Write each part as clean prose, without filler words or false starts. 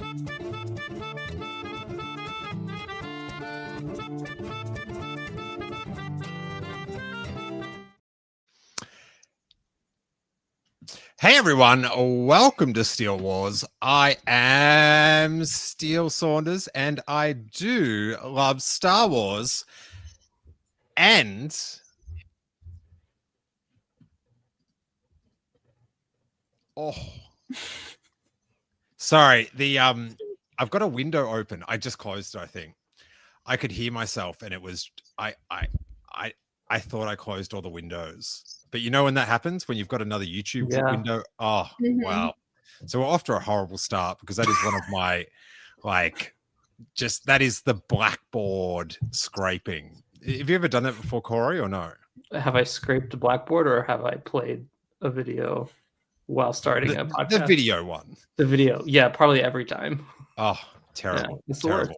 Hey everyone, welcome to Steel Wars. I am Steel Saunders and I do love Star Wars. And sorry, I've got a window open. I just closed it, I think. I could hear myself and it was I thought I closed all the windows. But you know when that happens, when you've got another YouTube window? Oh, wow. So we're off to a horrible start because that is one of my, that is the blackboard scraping. Have you ever done that before, Corey, or no? Have I scraped a blackboard or have I played a video while starting a podcast? The video one. The video. Yeah, probably every time. Oh, terrible. Yeah, it's terrible.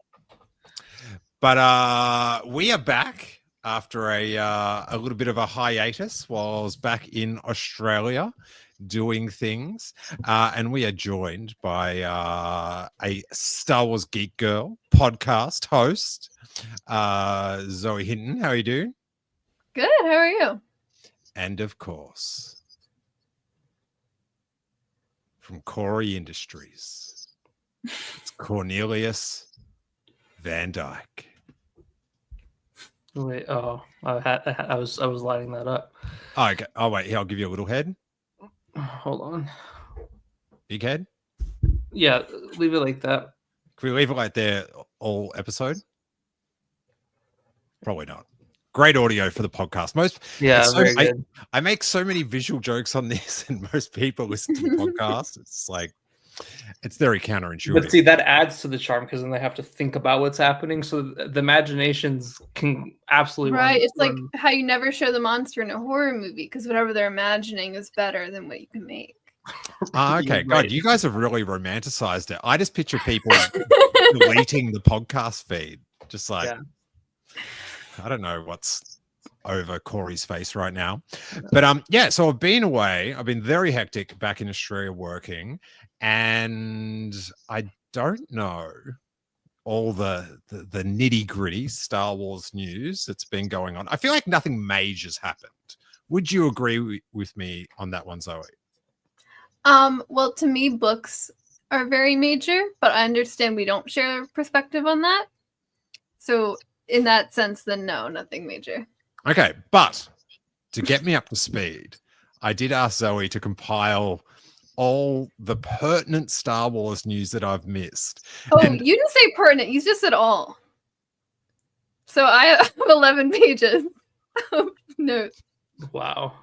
But we are back after a little bit of a hiatus while I was back in Australia doing things. And we are joined by a Star Wars Geek Girl podcast host, Zoe Hinton. How are you doing? Good. How are you? And of course, from Corey Industries, it's Cornelius Van Dyke. Wait, I was lighting that up. Oh, okay. Oh, wait. Here, I'll give you a little head. Hold on. Big head? Yeah, leave it like that. Can we leave it like there all episode? Probably not. Great audio for the podcast. Very good. I make so many visual jokes on this, and most people listen to the podcast. It's like, it's very counterintuitive. But see, that adds to the charm because then they have to think about what's happening. So the imaginations can absolutely It's like how you never show the monster in a horror movie because whatever they're imagining is better than what you can make. Okay, God, you guys have really romanticized it. I just picture people deleting the podcast feed, just like I don't know what's over Corey's face right now. But so I've been away. I've been very hectic back in Australia working, and I don't know all the nitty-gritty Star Wars news that's been going on. I feel like nothing major's happened. Would you agree with me on that one, Zoe? Well, to me, books are very major, but I understand we don't share perspective on that. So in that sense, then no, nothing major. Okay, but to get me up to speed, I did ask Zoe to compile all the pertinent Star Wars news that I've missed. Oh, you didn't say pertinent. You just said all. So I have 11 pages of notes. Wow.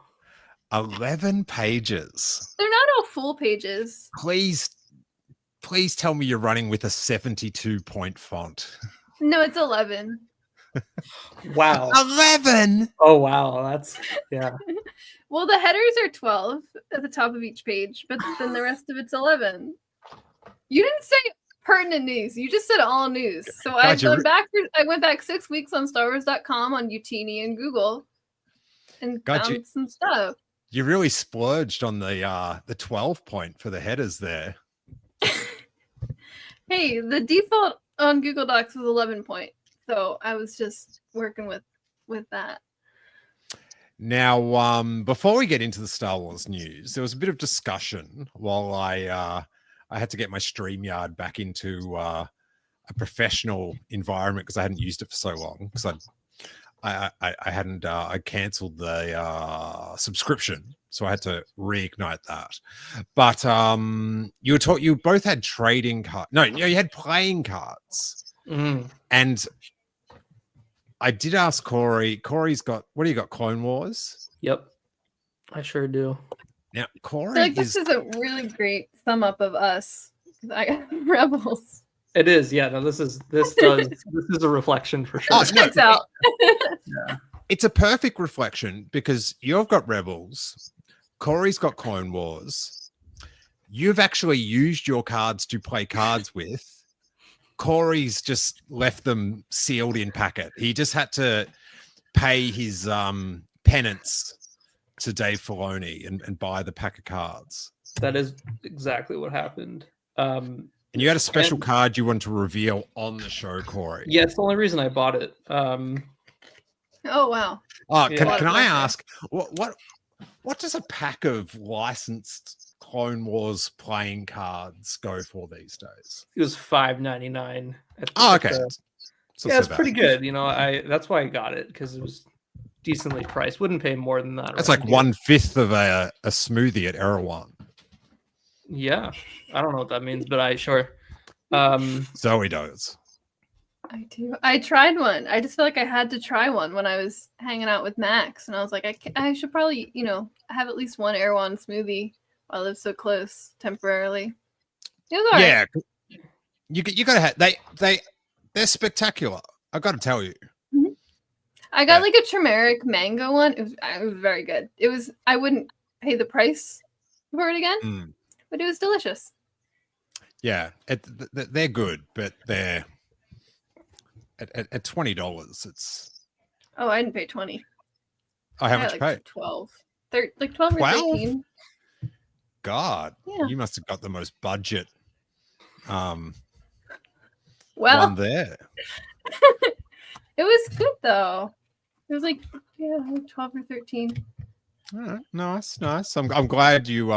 11 pages. They're not all full pages. Please tell me you're running with a 72-point font. No, it's 11. Wow. 11? Oh, wow. That's, Well, the headers are 12 at the top of each page, but then the rest of it's 11. You didn't say pertinent news. You just said all news. So I went back 6 weeks on StarWars.com, on Utini, and Google, and found some stuff. You really splurged on the 12 point for the headers there. Hey, the default on Google Docs was 11 point. So I was just working with that. Now, before we get into the Star Wars news, there was a bit of discussion while I had to get my StreamYard back into a professional environment because I hadn't used it for so long because I cancelled the subscription, so I had to reignite that. But you both had trading cards. No, you had playing cards, and I did ask Corey. Corey's got, what do you got? Clone Wars? Yep, I sure do. Now, Corey, I feel like this is a really great sum up of us. I got Rebels. It is, yeah. No, this is a reflection for sure. Oh, checks out. It's a perfect reflection because you've got Rebels, Corey's got Clone Wars. You've actually used your cards to play cards with. Corey's just left them sealed in packet. He just had to pay his penance to Dave Filoni and buy the pack of cards. That is exactly what happened. And you had a special card you want to reveal on the show, Corey. Yeah, it's the only reason I bought it. Oh wow. Oh, Yeah. can I ask what does a pack of licensed Clone Wars playing cards go for these days? It was $5.99. Oh, okay. Yeah, it's pretty good. You know, that's why I got it, because it was decently priced. Wouldn't pay more than that. That's like 1/5 of a smoothie at Erewhon. Yeah, I don't know what that means, but sure. Zoe does. I do. I tried one. I just feel like I had to try one when I was hanging out with Max, and I was like, I should probably, have at least one Erewhon smoothie while I live so close temporarily. It was all right. Yeah, you gotta have they're spectacular. I gotta tell you. Mm-hmm. I got like a turmeric mango one. It was very good. I wouldn't pay the price for it again, but it was delicious. Yeah, they're good, but they're at $20. It's I didn't pay 20. Oh, how much you pay? 12. 12 or 13. God, yeah. You must have got the most budget well, one there. It was good though. It was like 12 or 13. All right, nice. I'm glad you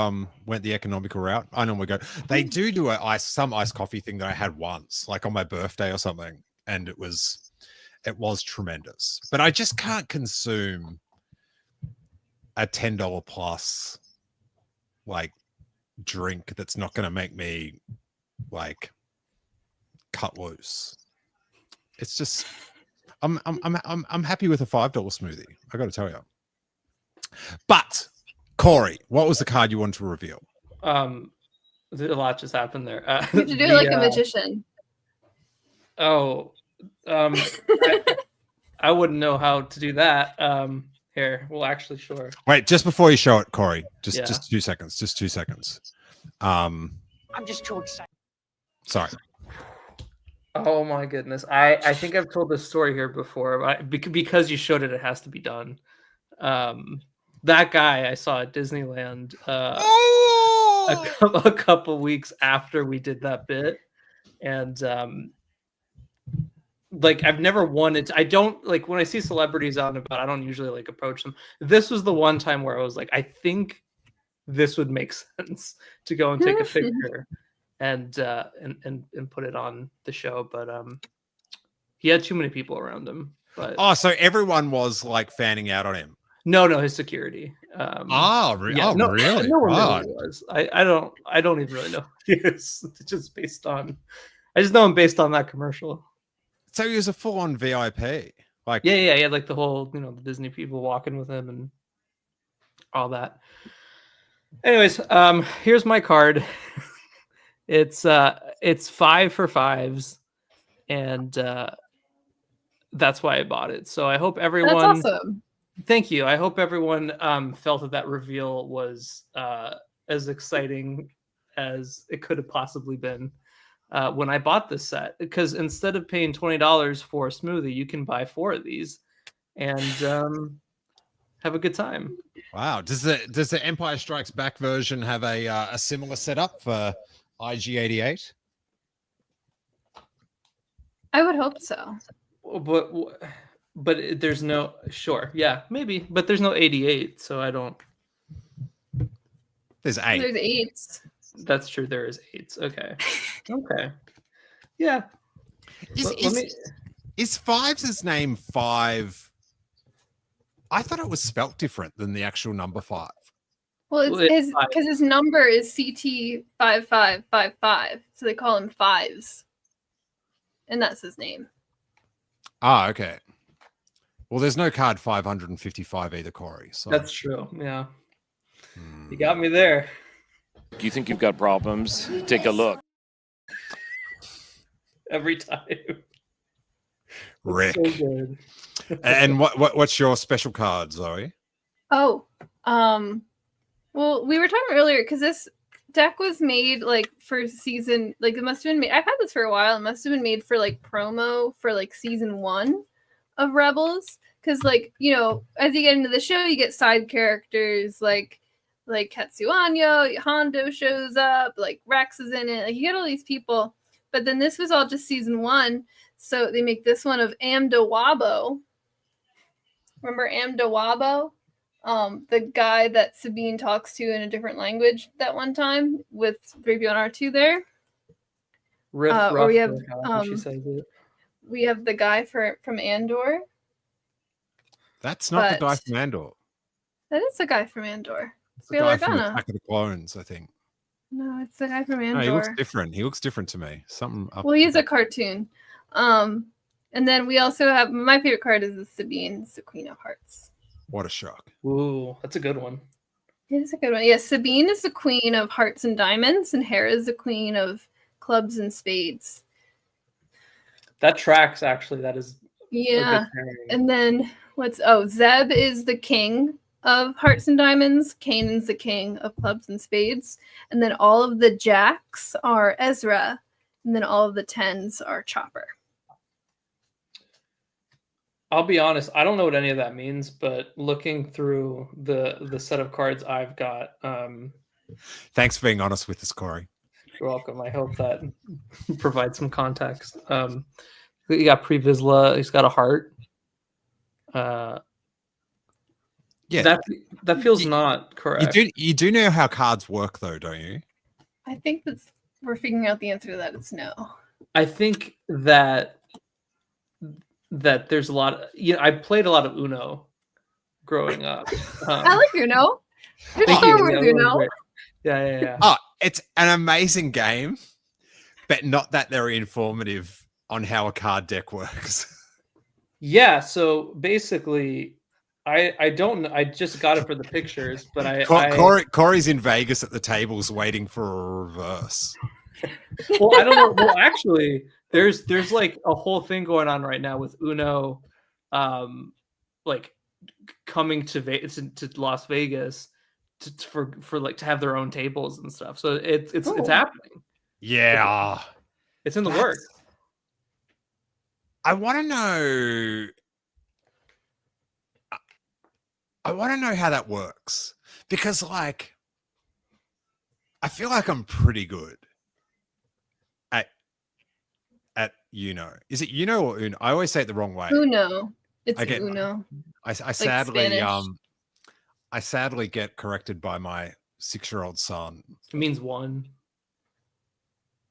went the economical route. I normally go. They do some iced coffee thing that I had once, like on my birthday or something, and it was tremendous. But I just can't consume a $10 plus like drink that's not going to make me like cut loose. It's just I'm happy with a $5 smoothie. I got to tell you. But Corey, what was the card you wanted to reveal? A lot just happened there. You have to do it like a magician. Oh, I wouldn't know how to do that. Here, well, actually, sure. Wait, just before you show it, Corey, just 2 seconds. Just 2 seconds. I'm just too excited. Sorry. Oh my goodness, I think I've told this story here before, because you showed it, it has to be done. That guy I saw at Disneyland a couple weeks after we did that bit, and like I've never wanted. I don't like when I see celebrities out and about. I don't usually like approach them. This was the one time where I was like, I think this would make sense to go and take a picture and put it on the show, but he had too many people around him. But so everyone was like fanning out on him. No, his security. Really? Yeah, really? No one knew who he was. I don't even really know who he is. It's just based on. I just know him based on that commercial. So he was a full-on VIP. Like yeah. He had like the whole, the Disney people walking with him and all that. Anyways, here's my card. It's 5 for 5s, and that's why I bought it. So I hope everyone. That's awesome. Thank you. I hope everyone felt that reveal was as exciting as it could have possibly been when I bought this set. Because instead of paying $20 for a smoothie, you can buy 4 of these and have a good time. Wow. Does the Empire Strikes Back version have a similar setup for IG-88? I would hope so. But there's no yeah, maybe, but there's no 88, so I don't. There's 8. There's 8s. That's true. There is 8s. Okay. Yeah. Is Fives' name 5? I thought it was spelt different than the actual number 5. Well, it's because his number is CT5555, so they call him Fives, and that's his name. Okay. Well, there's no card 555 either, Corey. So that's true. Yeah. You got me there. Do you think you've got problems? Take a look. Every time. Rick. So good. And what's your special card, Zoe? Oh, well, we were talking earlier because this deck was made like for season, like it must have been made. I've had this for a while. It must have been made for like promo for like season 1 of Rebels. Because like, as you get into the show, you get side characters like like Katsuanyo, Hondo shows up, like Rex is in it. Like you get all these people, but then this was all just season 1, so they make this one of Amdawabo. Remember Amdawabo? The guy that Sabine talks to in a different language that one time with Rapion R2 there. Riff, or we have she says it. we have the guy from Andor. That's not the guy from Andor. That is the guy from Andor. It's the guy from Attack of the Clones, I think. No, it's the guy from Andor. No, he looks different. He looks different to me. Something up. Well, he's a cartoon. And then we also have my favorite card is the Sabine, it's the Queen of Hearts. What a shock. Ooh, that's a good one. It is a good one. Yes, Sabine is the Queen of Hearts and Diamonds, and Hera is the Queen of Clubs and Spades. That tracks, actually. That is. Yeah. And then Zeb is the King of Hearts and Diamonds. Kanan's the King of Clubs and Spades. And then all of the Jacks are Ezra. And then all of the 10s are Chopper. I'll be honest, I don't know what any of that means, but looking through the set of cards I've got. Thanks for being honest with us, Corey. You're welcome. I hope that provides some context. You got Pre-Vizsla, he's got a heart. Yeah. That feels not correct. You do know how cards work though, don't you? I think we're figuring out the answer to that. It's no. I think that there's a lot of, I played a lot of Uno growing up. I like Uno. Star Wars Uno. Yeah. Oh, it's an amazing game, but not that very informative on how a card deck works. Yeah, so basically, I just got it for the pictures, but Corey's in Vegas at the tables waiting for a reverse. Well, I don't know. Well, actually, there's like a whole thing going on right now with Uno, like coming to Las Vegas for like to have their own tables and stuff. So it's happening. Yeah, it's in the works. I want to know. I want to know how that works because, like, I feel like I'm pretty good at Uno. Is it Uno or Uno? I always say it the wrong way. Uno. It's Uno. I sadly get corrected by my 6-year-old son. It means one.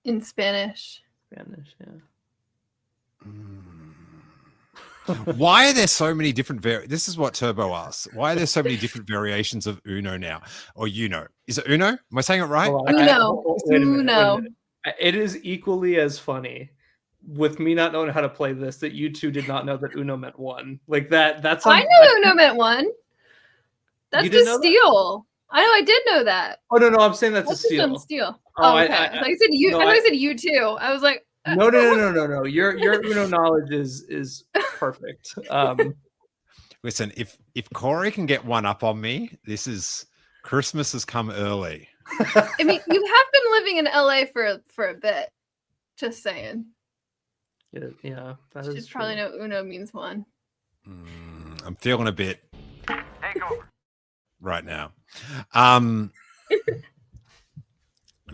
In Spanish. Yeah. Why are there so many different this is what Turbo asks. Why are there so many different variations of Uno now? Or Uno? Is it Uno? Am I saying it right? Uno. It is equally as funny with me not knowing how to play this that you two did not know that Uno meant one. Like that's I knew Uno meant one. That's just steal. I know, I did know that. Oh no, I'm saying that's a steal. Oh, okay. I said you. I said you too. I was like, no. Your Uno knowledge is perfect. Listen, if Corey can get one up on me, Christmas has come early. I mean, you have been living in LA for a bit. Just saying. Yeah, that you should probably know Uno means one. I'm feeling a bit right now.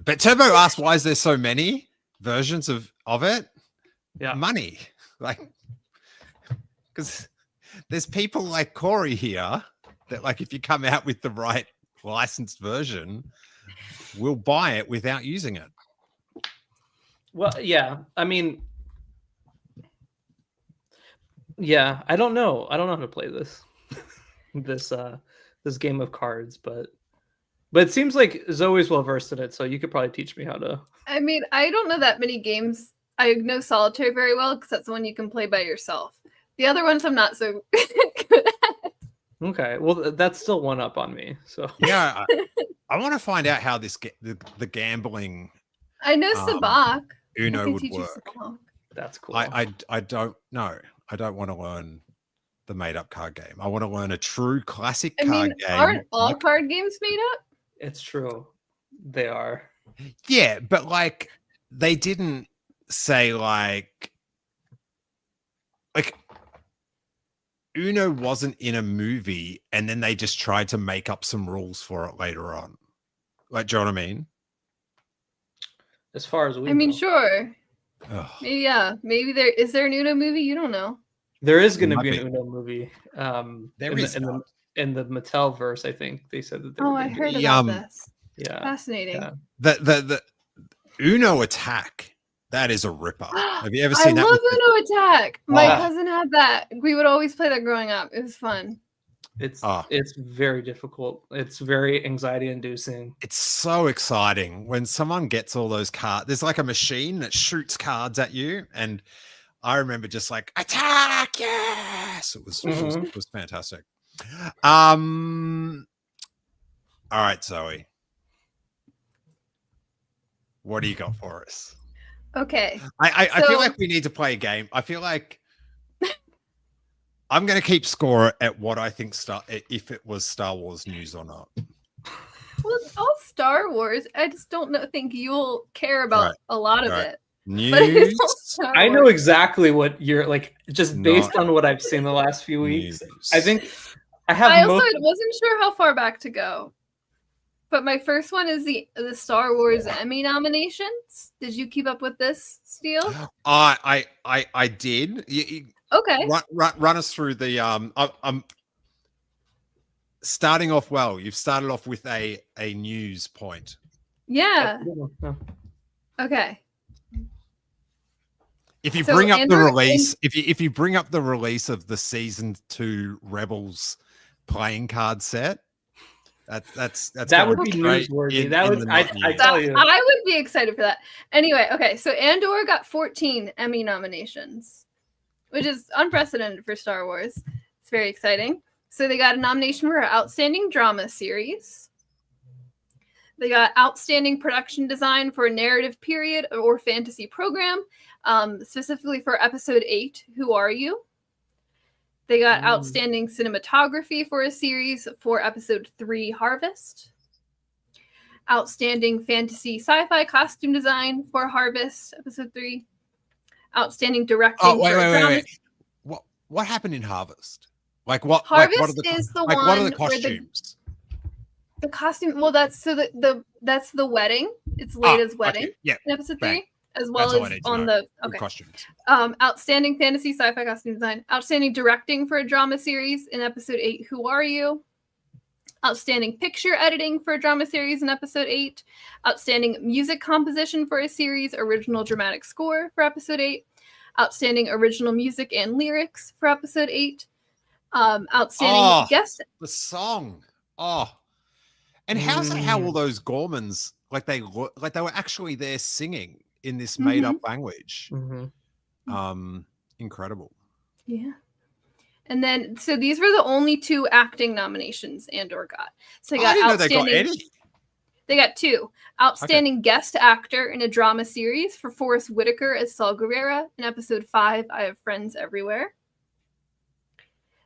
But Turbo asked, why is there so many versions of it? Yeah, money, like, because there's people like Corey here that, like, if you come out with the right licensed version, we'll buy it without using it. Well, yeah, I mean, yeah, I don't know how to play this this game of cards, but it seems like Zoe's well versed in it, so you could probably teach me how to. I mean, I don't know that many games. I know Solitaire very well because that's the one you can play by yourself. The other ones I'm not so good at. Okay, well, that's still one up on me. So yeah, I want to find out how the gambling. I know Sabak. Uno would work. That's cool. I don't know. I don't want to learn the made-up card game. I want to learn a true classic card game. Aren't all card games made up? It's true. They are. Yeah, but like they didn't say like Uno wasn't in a movie and then they just tried to make up some rules for it later on. Like, do you know what I mean? As far as we I mean, know. sure. Ugh. Maybe, yeah. Maybe there an Uno movie. You don't know. There is going to Might be be. an Uno movie. There is not. In the Mattel verse, I think they said that. They were Oh, I gonna do heard it. about this. Yeah. Fascinating. Yeah. The Uno attack. That is a ripper. Have you ever I seen that? love Uno Attack. My Oh. cousin had that. We would always play that growing up. It was fun. It's Ah. it's very difficult. It's very anxiety inducing. It's so exciting when someone gets all those cards. There's like a machine that shoots cards at you, and I remember just like attack, yes! It was fantastic. All right, Zoe, what do you got for us? Okay. I feel So- like we need to play a game. I feel like I'm going to keep score at what I think if it was Star Wars news or not. Well, it's all Star Wars. I just don't think you'll care about a lot of Right. it. News. But it's all Star I know Wars. exactly what you're like, just based Not on what I've seen the last few weeks. news. I think I have I also most. wasn't sure how far back to go. But my first one is the Star Wars Emmy nominations. Did you keep up with this, Steele? I did. Okay. Run us through the I'm starting off well. You've started off with a news point. Yeah. Okay. If you So bring up the Andrew- release, if you bring up the release of the season 2 Rebels playing card set, that's That going would be straight newsworthy. in- That in would the I not news. tell you. I would be excited for that. Anyway, okay, so Andor got 14 Emmy nominations, which is unprecedented for Star Wars. It's very exciting. So they got a nomination for Outstanding Drama Series. They got Outstanding Production Design for a Narrative Period or Fantasy Program, specifically for Episode 8, Who Are You? They got Outstanding Cinematography for a series for Episode 3, Harvest. Outstanding Fantasy Sci-Fi Costume Design for Harvest, Episode 3. Outstanding Directing Oh, for a drama. wait. What happened in Harvest? Like what? Harvest what are the, is the like, one what are the where costumes? the costume. Well, that's so that's the wedding. It's Leia's wedding Okay. Yeah. in Episode bang. 3, as well That's all I as need to on know. the Good costumes. Outstanding Fantasy Sci-Fi Costume Design. Outstanding Directing for a Drama Series in Episode 8, Who Are You? Outstanding Picture Editing for a Drama Series in Episode 8. Outstanding Music Composition for a Series, Original Dramatic Score for Episode 8. Outstanding Original Music and Lyrics for Episode 8. Outstanding Guest. The song. Oh. And how all those Gormans like they were actually there singing in this made up language. Incredible. Yeah. And then, so these were the only 2 acting nominations Andor got. So they got I didn't know they outstanding. got any. They got 2. Outstanding Guest Actor in a Drama Series for Forrest Whitaker as Saul Guerrera in Episode 5, I Have Friends Everywhere.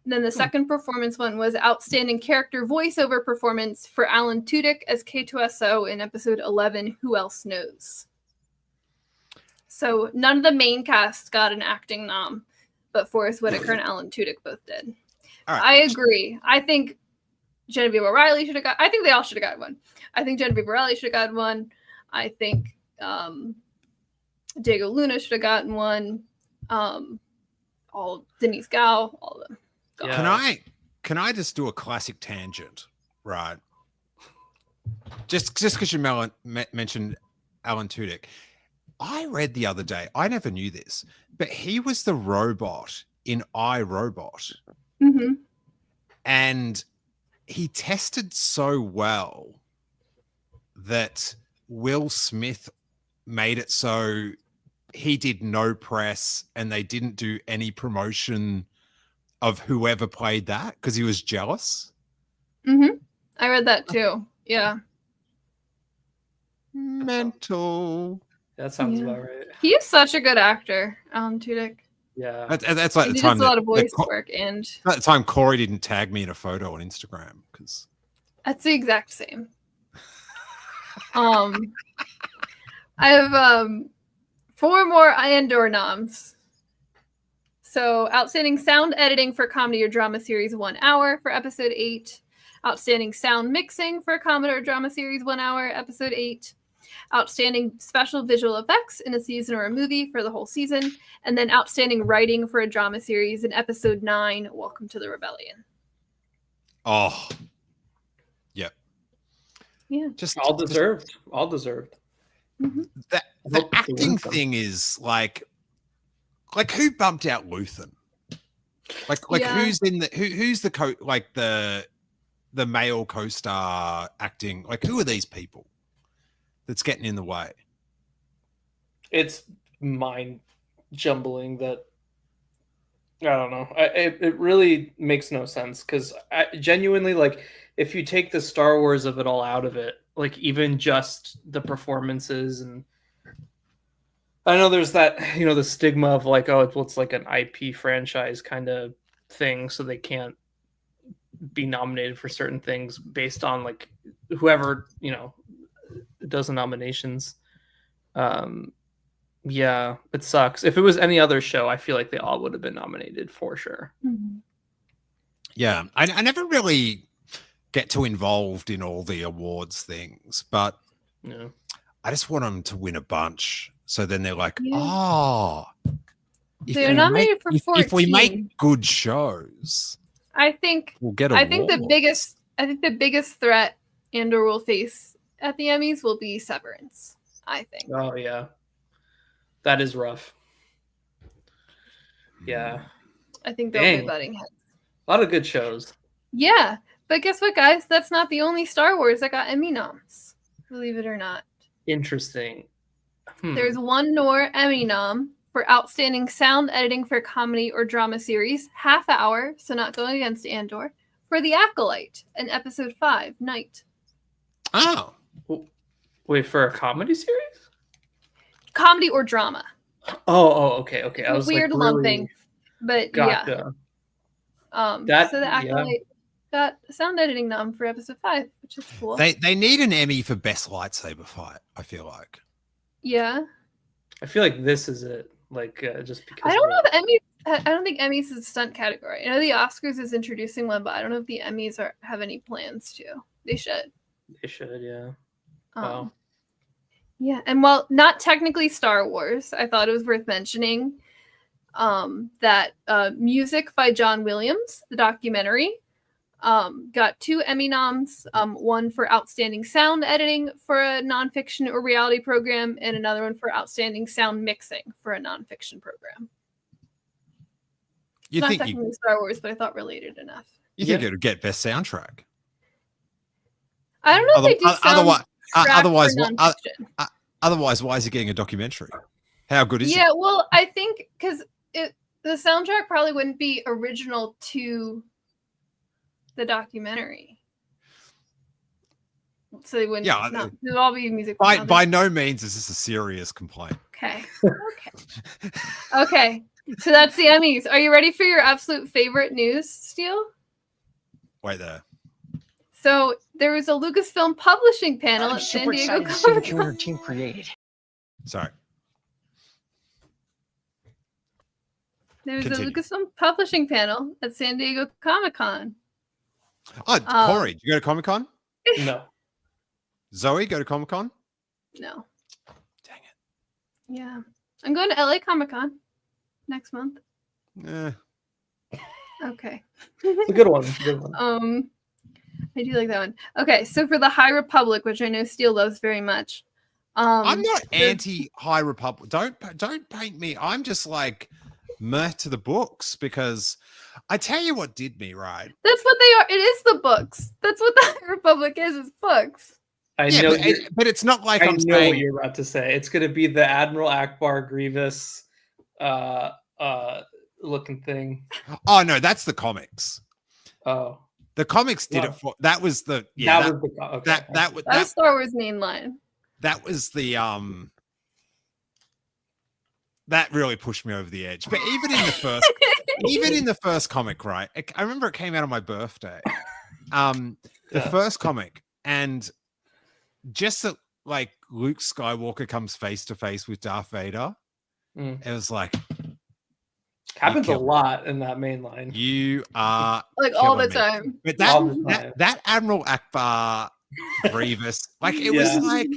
And then the second performance one was Outstanding Character Voiceover Performance for Alan Tudyk as K2SO in Episode 11, Who Else Knows? So none of the main cast got an acting nom, but Forrest Whitaker and Alan Tudyk both did. All right. I agree. I think Genevieve O'Reilly should have got. I think they all should have got one. I think Genevieve O'Reilly should have gotten one. I think Diego Luna should have gotten one. All Denise Gao, all of them. Yeah. Can I just do a classic tangent, right? Just because you mentioned Alan Tudyk, I read the other day. I never knew this, but he was the robot in iRobot, Mm-hmm. and he tested so well that Will Smith made it so he did no press and they didn't do any promotion of whoever played that because he was jealous. Mm-hmm. I read that too. Yeah. Mental. That sounds Yeah. about right. He is such a good actor, Alan Tudyk. Yeah. That's like He the does time a lot of voice that work, and at the time Corey didn't tag me in a photo on Instagram because that's the exact same. I have 4 more Andor noms. So outstanding sound editing for comedy or drama series, 1 hour for episode 8. Outstanding sound mixing for a comedy or drama series, 1 hour, episode 8. Outstanding special visual effects in a season or a movie for the whole season. And then outstanding writing for a drama series in episode 9, Welcome to the Rebellion. Oh, yep. Yeah. Just all deserved. Mm-hmm. The acting thing is like who bumped out Luthen? Like who's in the who's the the male co-star acting? Like who are these people that's getting in the way? It's mind jumbling that I don't know. It really makes no sense because genuinely, like, if you take the Star Wars of it all out of it, like even just the performances, and I know there's that, the stigma of like, oh, it's like an IP franchise kind of thing, so they can't be nominated for certain things based on like whoever does the nominations. Yeah, it sucks. If it was any other show, I feel like they all would have been nominated for sure. Mm-hmm. Yeah, I never really get too involved in all the awards things, but Yeah. I just want them to win a bunch. So then they're like, Yeah. oh, They're nominated for 14. If we make good shows, I think we'll get I awards. think the biggest threat Andor will face at the Emmys will be Severance, I think. Oh yeah. That is rough. Yeah. I think they'll Dang. be butting heads. A lot of good shows. Yeah, but guess what, guys? That's not the only Star Wars that got Emmy noms. Believe it or not. Interesting. There's one more Emmy nom for outstanding sound editing for comedy or drama series, half hour, so not going against Andor, for The Acolyte in episode 5, Night. Oh. Wait, for a comedy series? Comedy or drama. Oh, okay. I was weird like, really... lumping, but Gotcha. yeah. So The Acolyte got a sound editing nom for episode 5, which is cool. They need an Emmy for best lightsaber fight, I feel like. Yeah. I feel like this is it. Like just because I don't know if Emmys. I don't think Emmys is a stunt category. I know the Oscars is introducing one, but I don't know if the Emmys have any plans to. They should. They should, yeah. Wow. Yeah, and while not technically Star Wars, I thought it was worth mentioning that Music by John Williams, the documentary, got 2 Emmy noms, one for outstanding sound editing for a nonfiction or reality program, and another one for outstanding sound mixing for a nonfiction program. You not think technically Star Wars, but I thought related enough. You think it would get best soundtrack? I don't know if they do sound otherwise, why is he getting a documentary? How good is it? Yeah, well, I think because the soundtrack probably wouldn't be original to the documentary, so they wouldn't. Yeah, it would all be music. By no means is this a serious complaint. Okay. So that's the Emmys. Are you ready for your absolute favorite news, Steele? Wait there. So there was a Lucasfilm publishing panel at San Diego Comic-Con. Team created. Sorry. There's a Lucasfilm publishing panel at San Diego Comic-Con. Oh, Corey, did you go to Comic-Con? No. Zoe, go to Comic-Con? No. Dang it. Yeah. I'm going to LA Comic-Con next month. Okay. It's a good one. I do like that one. Okay, so for the High Republic, which I know Steele loves very much. I'm not anti-High Republic. Don't paint me. I'm just like meh to the books because I tell you what did me right. That's what they are. It is the books. That's what the High Republic is books. I know, but it's not like I'm saying what you're about to say. It's going to be the Admiral Akbar Grievous looking thing. Oh no, that's the comics. Oh. The comics did it for that was the that was Star Wars mainline. That was the that really pushed me over the edge. But even in the first comic, right? I remember it came out on my birthday. The first comic, and just that like Luke Skywalker comes face to face with Darth Vader. It was like Happens a lot in that main line. You are like all the time. But that Admiral Akbar Grievous, like it was like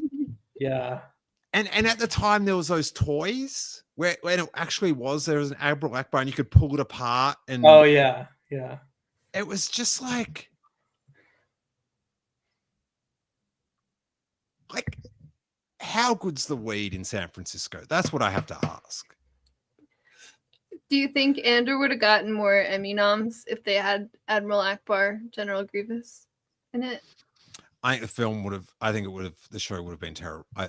And at the time there was those toys where when it actually there was an Admiral Akbar and you could pull it apart and it was just like how good's the weed in San Francisco? That's what I have to ask. Do you think Andor would have gotten more Emmy noms if they had Admiral Akbar, General Grievous in it? I think the show would have been terrible. I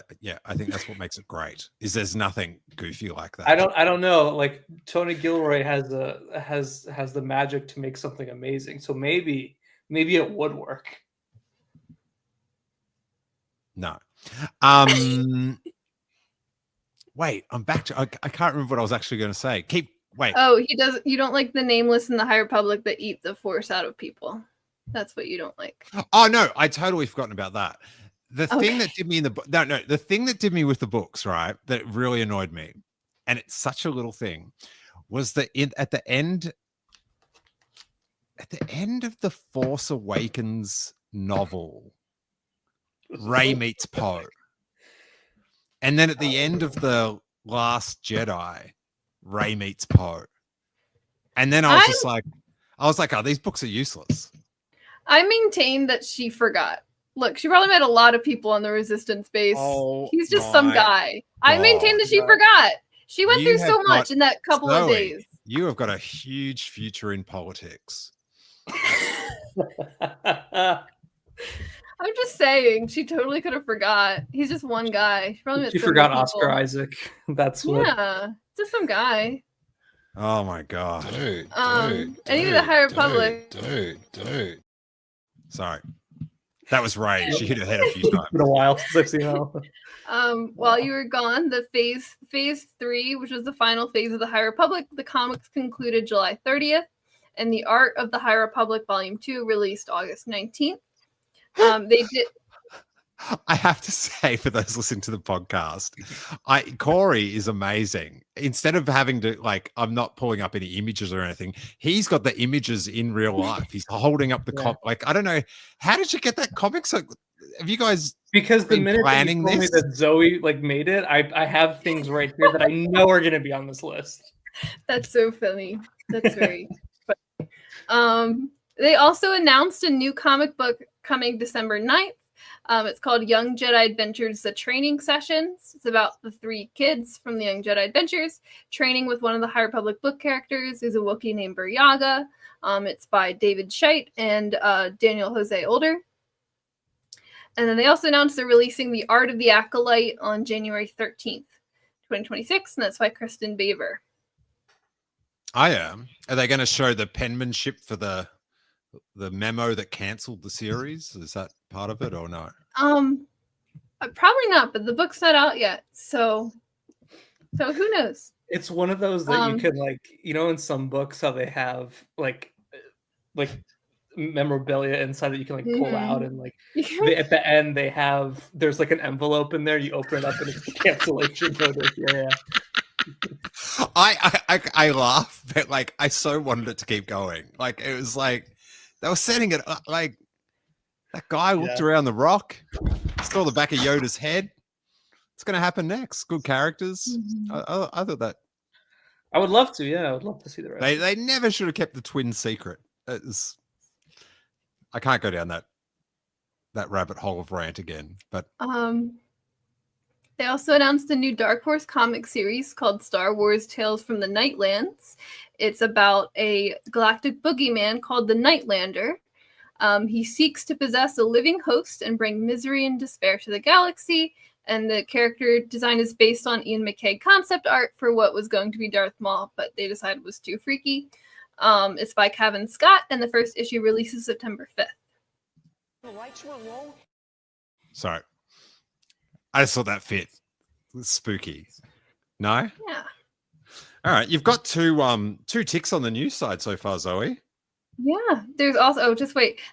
think that's what makes it great. Is there's nothing goofy like that. I don't know. Like Tony Gilroy has the magic to make something amazing. So maybe it would work. No. Wait, I'm back to I can't remember what I was actually going to say. Oh, you don't like the Nameless in the High Republic that eat the Force out of people. That's what you don't like. Oh no, I totally forgotten about that. The thing that did me the thing that did me with the books, right, that really annoyed me, and it's such a little thing, was that at the end of the Force Awakens novel, Rey meets Poe. And then at the end of the Last Jedi, Rey meets Poe. And then I was like, oh, these books are useless. I maintain that she forgot. Look, she probably met a lot of people on the Resistance base. He's just some guy. I maintain that she forgot. She went through so much in that couple of days. You have got a huge future in politics. I'm just saying, she totally could have forgot. He's just one guy. She forgot Oscar Isaac. That's what. Yeah, just some guy. Oh my god. Dude, and even the High Republic. Dude. Sorry. That was Rey. She hit her head a few times. It's been a while since I've seen her. While you were gone, the phase 3, which was the final phase of the High Republic, the comics concluded July 30th, and the Art of the High Republic Volume 2 released August 19th. They did. I have to say, for those listening to the podcast, Corey is amazing. Instead of having to I'm not pulling up any images or anything. He's got the images in real life. He's holding up the I don't know. How did you get that comic? So, have you guys? Because the minute that you told me that Zoe made it, I have things right here that I know are going to be on this list. That's so funny. That's very funny. They also announced a new comic book coming December 9th. It's called Young Jedi Adventures, The Training Sessions. It's about the 3 kids from the Young Jedi Adventures training with one of the High Republic book characters, who's a Wookiee named Buryaga. It's by David Scheidt and Daniel Jose Older. And then they also announced they're releasing The Art of the Acolyte on January 13th, 2026, and that's by Kristen Baver. I am. Are they going to show the penmanship for the memo that cancelled the series? Is that part of it or no? Probably not, but the book's not out yet, so who knows? It's one of those that you can in some books how they have like memorabilia inside that you can pull out, and at the end there's an envelope in there. You open it up and it's a cancellation notice. Yeah. I laugh, but I so wanted it to keep going. It was they were setting it up. That guy looked around the rock, saw the back of Yoda's head. What's going to happen next? Good characters. Mm-hmm. I thought that. I would love to. Yeah, I would love to see the rest. They never should have kept the twins secret. I can't go down that rabbit hole of rant again. But they also announced a new Dark Horse comic series called Star Wars Tales from the Nightlands. It's about a galactic boogeyman called the Nightlander. He seeks to possess a living host and bring misery and despair to the galaxy. And the character design is based on Ian McKay concept art for what was going to be Darth Maul, but they decided was too freaky. It's by Kevin Scott, and the first issue releases September 5th. The lights were low. Sorry. I just thought that fit. Spooky. No? Yeah. All right. You've got two ticks on the news side so far, Zoe. Yeah. There's also,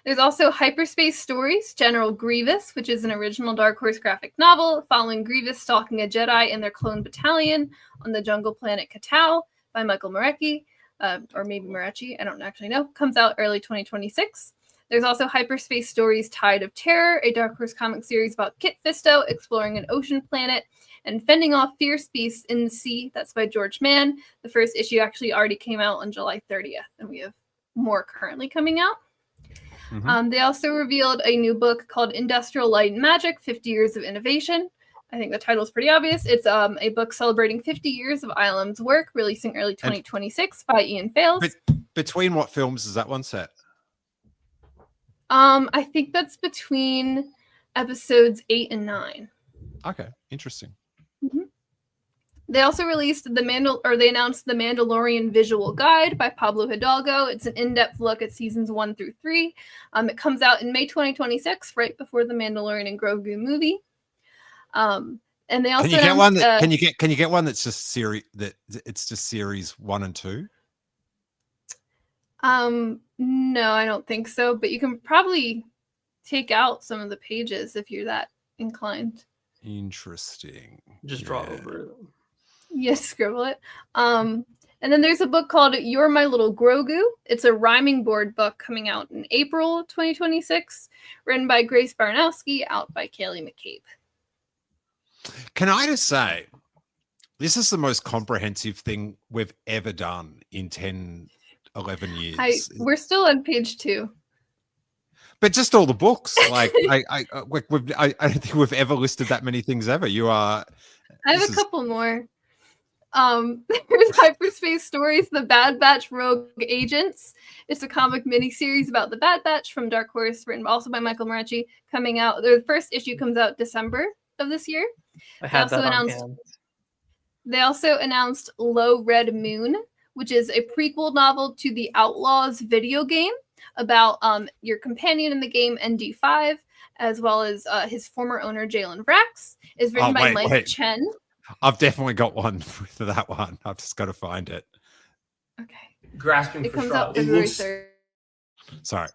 There's also Hyperspace Stories, General Grievous, which is an original Dark Horse graphic novel following Grievous stalking a Jedi and their clone battalion on the jungle planet Katau by Michael Morecki. or maybe Marachi, I don't actually know, comes out early 2026. There's also Hyperspace Stories Tide of Terror, a Dark Horse comic series about Kit Fisto exploring an ocean planet and fending off fierce beasts in the sea. That's by George Mann. The first issue actually already came out on July 30th, and we have more currently coming out. They also revealed a new book called Industrial Light and Magic, 50 Years of Innovation. I think the title is pretty obvious. It's a book celebrating 50 years of ILM's work, releasing early 2026 by Ian Fales. Between what films is that one set? I think that's between episodes 8 and 9. Okay, interesting. They also released they announced the Mandalorian Visual Guide by Pablo Hidalgo. It's an in-depth look at seasons 1 through 3. It comes out in May 2026, right before the Mandalorian and Grogu movie. And they also can you get one that's just series 1 and 2? No, I don't think so, but you can probably take out some of the pages if you're that inclined. Interesting. Just draw over it. Yes, scribble it. And then there's a book called You're My Little Grogu. It's a rhyming board book coming out in April 2026, written by Grace Barnowski, out by Kaylee McCabe. Can I just say, this is the most comprehensive thing we've ever done in 10, 11 years. We're still on page 2. But just all the books, like I don't think we've ever listed that many things ever. I have a couple more. There's Hyperspace Stories, The Bad Batch Rogue Agents. It's a comic miniseries about the Bad Batch from Dark Horse, written also by Michael Marachi, coming out. The first issue comes out December of this year. They also announced Low Red Moon, which is a prequel novel to the Outlaws video game about your companion in the game, ND5, as well as his former owner, Jalen Vrax. Is written by Mike Chen. I've definitely got one for that one. I've just got to find it. Okay. Grasping it for comes straws. out February 3rd. Sorry.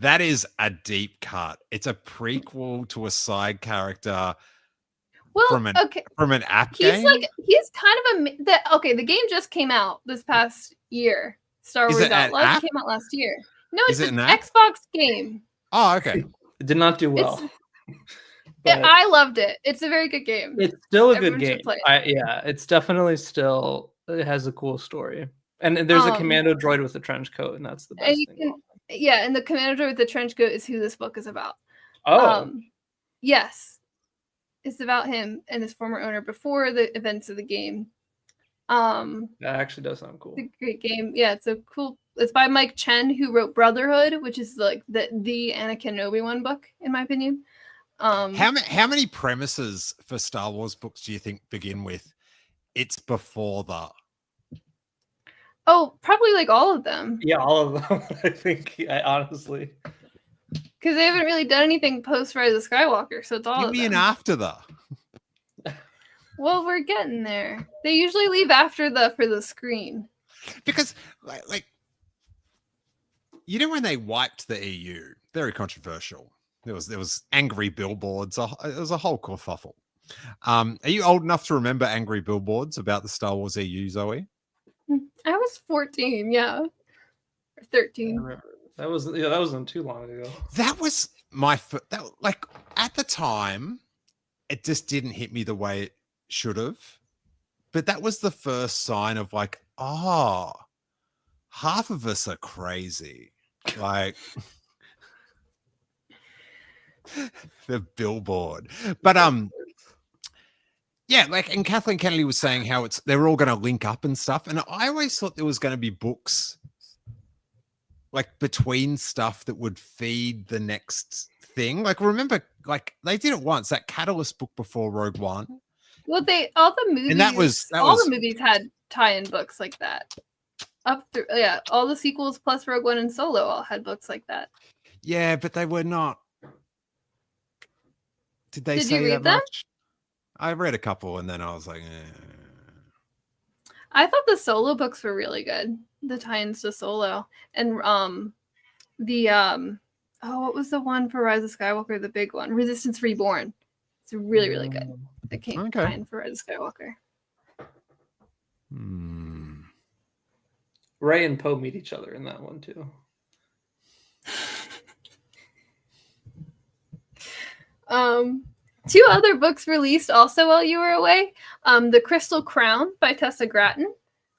That is a deep cut. It's a prequel to a side character from an app game. He's kind of the game just came out this past year. Star Wars Outlaws came out last year. No, it's an Xbox game. Oh, okay. It did not do well. I loved it. It's a very good game. It's still a good game. It's definitely still. It has a cool story, and there's a commando droid with a trench coat, and that's the best thing. And the commando droid with the trench coat is who this book is about. Oh, yes, it's about him and his former owner before the events of the game. That actually does sound cool. It's a great game. Yeah, it's a cool. It's by Mike Chen, who wrote Brotherhood, which is like the Anakin and Obi-Wan book, in my opinion. How many premises for Star Wars books do you think begin with "it's before the"? Oh, probably like all of them. Yeah, all of them. I think, honestly, because they haven't really done anything post Rise of Skywalker, so it's all. Give me an after the. Well, we're getting there. They usually leave after the for the screen. Because, like, you know, when they wiped the EU, very controversial. There was angry billboards. It was a whole kerfuffle. Are you old enough to remember angry billboards about the Star Wars EU, Zoe? I was 14, yeah, or 13. I remember. That wasn't too long ago. That was like at the time, it just didn't hit me the way it should have. But that was the first sign of like, half of us are crazy. Like. The billboard, but yeah, like, and Kathleen Kennedy was saying how they're all going to link up and stuff, and I always thought there was going to be books like between stuff that would feed the next thing. Like, remember, like they did it once, that Catalyst book before Rogue One. Well, all the movies, and the movies had tie-in books like that. Up through, yeah, all the sequels plus Rogue One and Solo all had books like that. Yeah, but they were not. Did they say you read that them? Much? I read a couple, and then I was like, I thought the Solo books were really good. The tie-ins to Solo, and what was the one for Rise of Skywalker? The big one, Resistance Reborn. It's really, really good. It came tie-in for Rise of Skywalker. Ray and Poe meet each other in that one too. Two other books released also while you were away. The Crystal Crown by Tessa Gratton,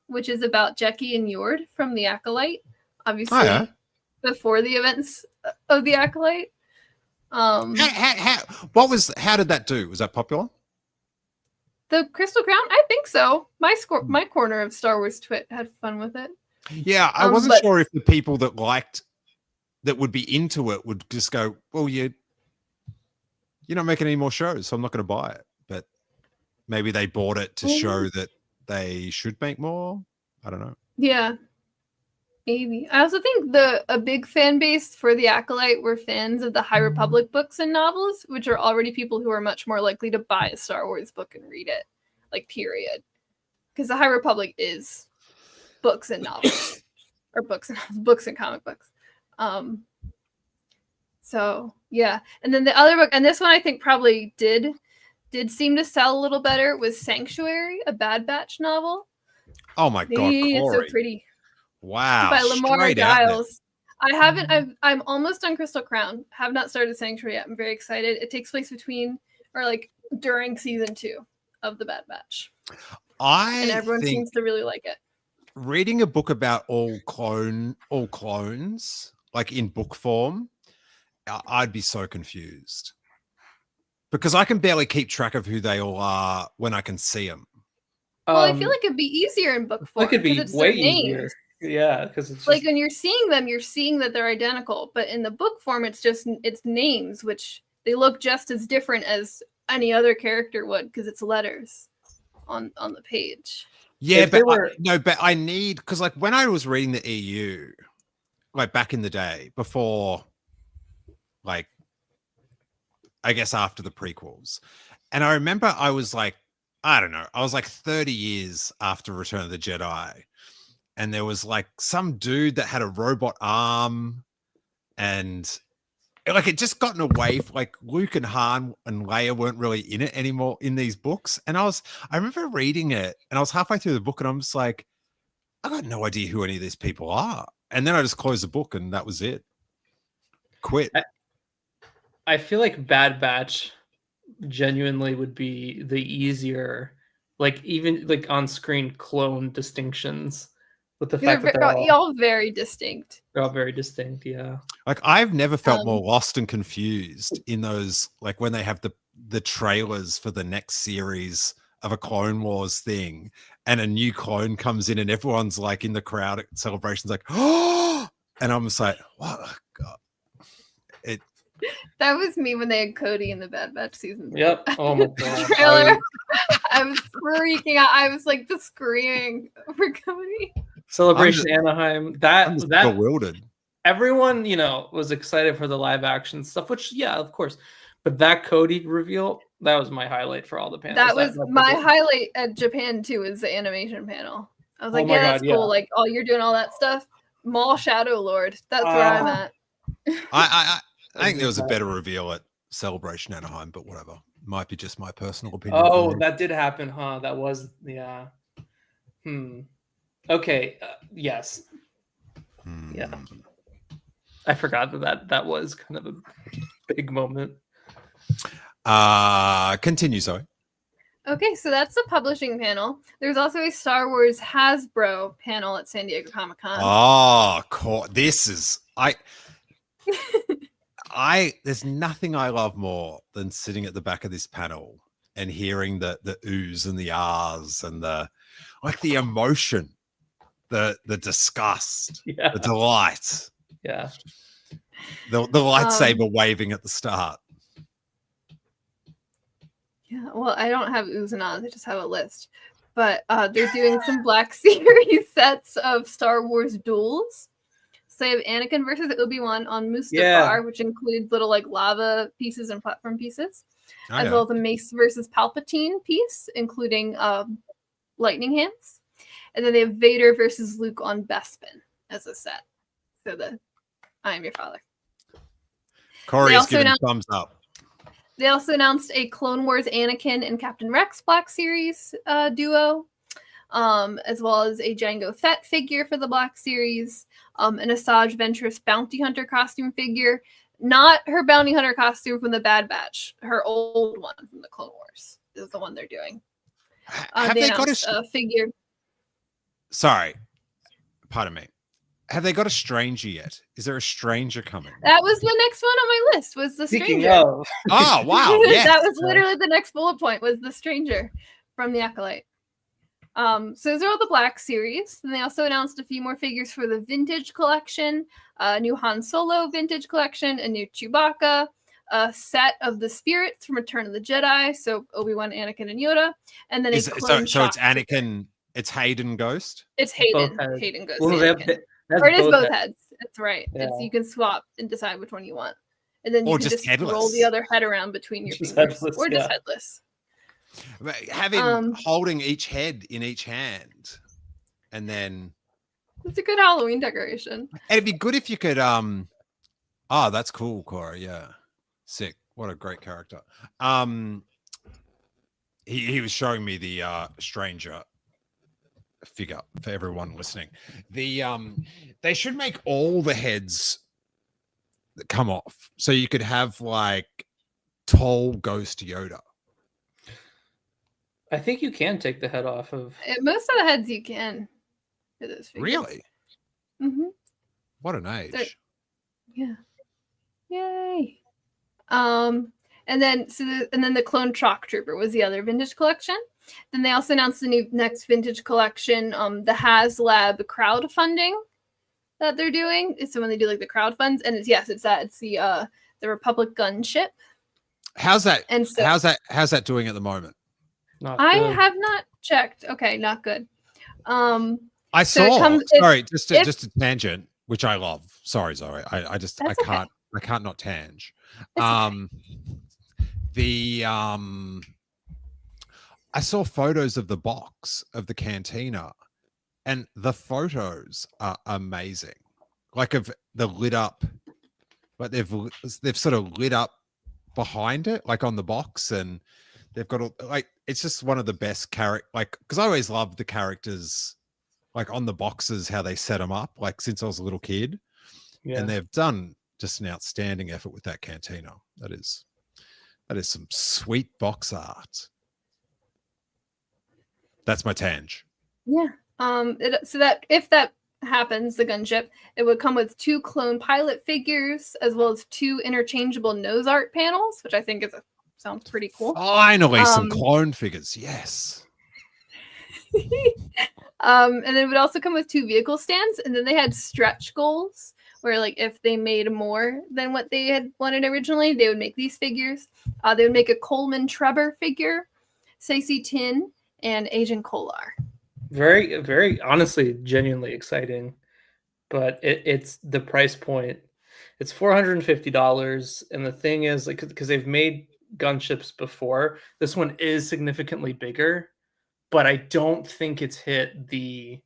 which is about Jecki and Yord from The Acolyte, obviously before the events of The Acolyte. How did that do? Was that popular? The Crystal Crown? I think so. My corner of Star Wars Twit had fun with it. Yeah, I wasn't sure if the people that would be into it would just go, well, you're not making any more shows, so I'm not going to buy it. But maybe they bought it to show that they should make more. I don't know. Yeah, maybe. I also think a big fan base for The Acolyte were fans of the High Republic books and novels, which are already people who are much more likely to buy a Star Wars book and read it, like, period. Because the High Republic is books and novels, or books and comic books. So yeah, and then the other book, and this one I think probably did seem to sell a little better, was Sanctuary, a Bad Batch novel. Oh my god, Corey. It's so pretty. Wow. By Lamar Giles. I'm almost on Crystal Crown. Have not started Sanctuary yet. I'm very excited. It takes place during season 2 of the Bad Batch. And everyone seems to really like it. Reading a book about all clones, like in book form, I'd be so confused. Because I can barely keep track of who they all are when I can see them. Well, I feel like it'd be easier in book form. It could be way easier. Yeah, because it's like when you're seeing them, you're seeing that they're identical. But in the book form, it's names, which they look just as different as any other character would, because it's letters on the page. Yeah, but I need, because like when I was reading the EU, like back in the day, before, like, I guess after the prequels, and I remember I was like, I don't know, I was like 30 years after Return of the Jedi, and there was like some dude that had a robot arm, and like it just gotten away. Like Luke and Han and Leia weren't really in it anymore in these books. And I remember reading it, and I was halfway through the book, and I'm just like, I got no idea who any of these people are. And then I just closed the book, and that was it. Quit. I feel like Bad Batch genuinely would be the easier, like even like on screen clone distinctions. With the fact that they're all very distinct. They're all very distinct, yeah. Like I've never felt more lost and confused in those, like when they have the trailers for the next series of a Clone Wars thing, and a new clone comes in, and everyone's like in the crowd at celebrations, like, oh, and I'm just like, what? God. That was me when they had Cody in the Bad Batch season. Yep. Oh my god. Trailer. I was freaking out. I was like just screaming for Cody. Celebration Anaheim. I'm just bewildered. Everyone, was excited for the live action stuff, which, yeah, of course. But that Cody reveal, that was my highlight for all the panels. That was my highlight at Japan too, is the animation panel. I was like, yeah, that's cool. Yeah. Like, oh, you're doing all that stuff. Maul Shadow Lord. That's where I'm at. I think there was a better reveal at Celebration Anaheim, but whatever. Might be just my personal opinion. Oh, that did happen, huh? That was, yeah. Okay. Yes. Yeah. I forgot that was kind of a big moment. Continue, Zoe. Okay, so that's the publishing panel. There's also a Star Wars Hasbro panel at San Diego Comic-Con. Oh, cool. This is there's nothing I love more than sitting at the back of this panel and hearing the oohs and the ahs and the emotion, the disgust, the delight. Yeah. The lightsaber waving at the start. Yeah, well, I don't have oohs and ahs. I just have a list. But they're doing some Black Series sets of Star Wars duels. So they have Anakin versus Obi-Wan on Mustafar, which includes little like lava pieces and platform pieces, as well as a Mace versus Palpatine piece, including lightning hands. And then they have Vader versus Luke on Bespin as a set. So I am your father. Corey's giving thumbs up. They also announced a Clone Wars Anakin and Captain Rex Black Series duo. as well as a Jango Fett figure for the Black Series, an Asajj Ventress Bounty Hunter costume figure. Not her Bounty Hunter costume from the Bad Batch. Her old one from the Clone Wars is the one they're doing. Have they got a figure? Sorry, pardon me. Have they got a Stranger yet? Is there a Stranger coming? That was the next one on my list. Was the Speaking Stranger? of, Oh wow! Yes. That was literally the next bullet point. Was the Stranger from the Acolyte? So those are all the Black Series. And they also announced a few more figures for the Vintage Collection, a new Han Solo Vintage Collection, a new Chewbacca, a set of the spirits from Return of the Jedi, so Obi-Wan, Anakin, and Yoda, and then so it's Anakin, it's Hayden Ghost? It's Hayden. Both heads. Hayden Ghost. Well, or it is both heads. That's right. Yeah. You can swap and decide which one you want. And then you Or can just just roll headless. the other head around between your Just fingers. headless, Or just yeah. headless. Having holding each head in each hand, and then It's a good Halloween decoration. it'd be good if you could that's cool, Cora. Yeah, sick. What a great character. He was showing me the Stranger figure for everyone listening. They should make all the heads that come off, so you could have like tall Ghost Yoda. I think you can take the head off of. Most of the heads you can. For those figures. Really? Mm-hmm. What an age. Yeah. Yay. And then the Clone Shock Trooper was the other vintage collection. Then they also announced the new next vintage collection, the HasLab crowdfunding that they're doing. So when they do like the crowdfunds, and it's the Republic gunship. How's that? And so how's that doing at the moment? Not I good. have not checked. Okay, not good. I So it saw. comes- Sorry, just a tangent, which I love. Sorry. I That's can't. I can't not tange. It's I saw photos of the box of the cantina, and the photos are amazing. Like of the lit up, like they've sort of lit up behind it, like on the box, and they've got like it's just one of the best character. Like because I always loved the characters, like on the boxes how they set them up, like since I was a little kid, Yeah. and they've done just an outstanding effort with that cantina. That is some sweet box art. That's my tange. Yeah. So that if that happens, the gunship, it would come with 2 clone pilot figures as well as 2 interchangeable nose art panels, which I think sounds pretty cool. Finally, some clone figures. Yes. And then it would also come with 2 vehicle stands, and then they had stretch goals where, like, if they made more than what they had wanted originally, they would make these figures. They would make a Coleman Trebor figure, Saesee Tin, and Agent Kolar. Very, very honestly, genuinely exciting. But it's the price point. It's $450. And the thing is, like, because they've made gunships before, this one is significantly bigger, but I don't think it's hit the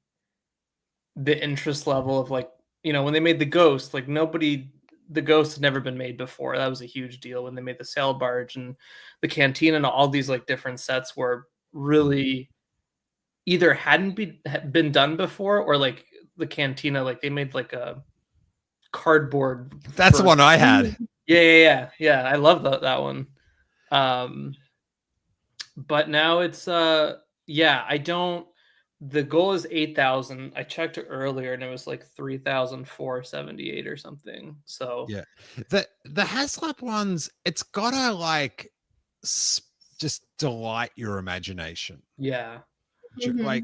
interest level of, like, you know, when they made the Ghost, like the Ghost had never been made before. That was a huge deal when they made the sail barge and the cantina, and all these like different sets were really either hadn't been done before, or like the cantina, like they made like a cardboard. That's the one I had. Yeah. I love that one. But now it's the goal is 8,000. I checked it earlier and it was like 3,478 or something. So yeah, the HasLab ones, it's gotta like just delight your imagination. Yeah. Like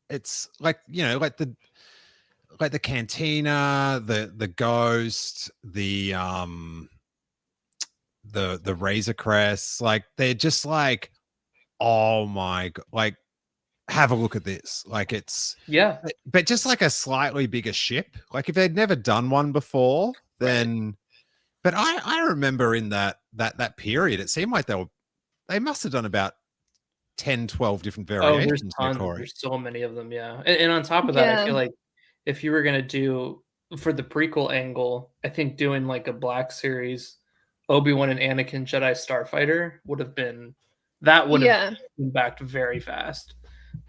it's like, you know, like the cantina, the Ghost, the Razor Crest, like they're just like, oh my god, like have a look at this. Like it's but just like a slightly bigger ship. Like if they'd never done one before, then but I remember in that period, it seemed like they must have done about 10, 12 different variations. There's so many of them, yeah. And on top of that, I feel like if you were gonna do for the prequel angle, I think doing like a Black Series Obi-Wan and Anakin Jedi Starfighter would have been been backed very fast.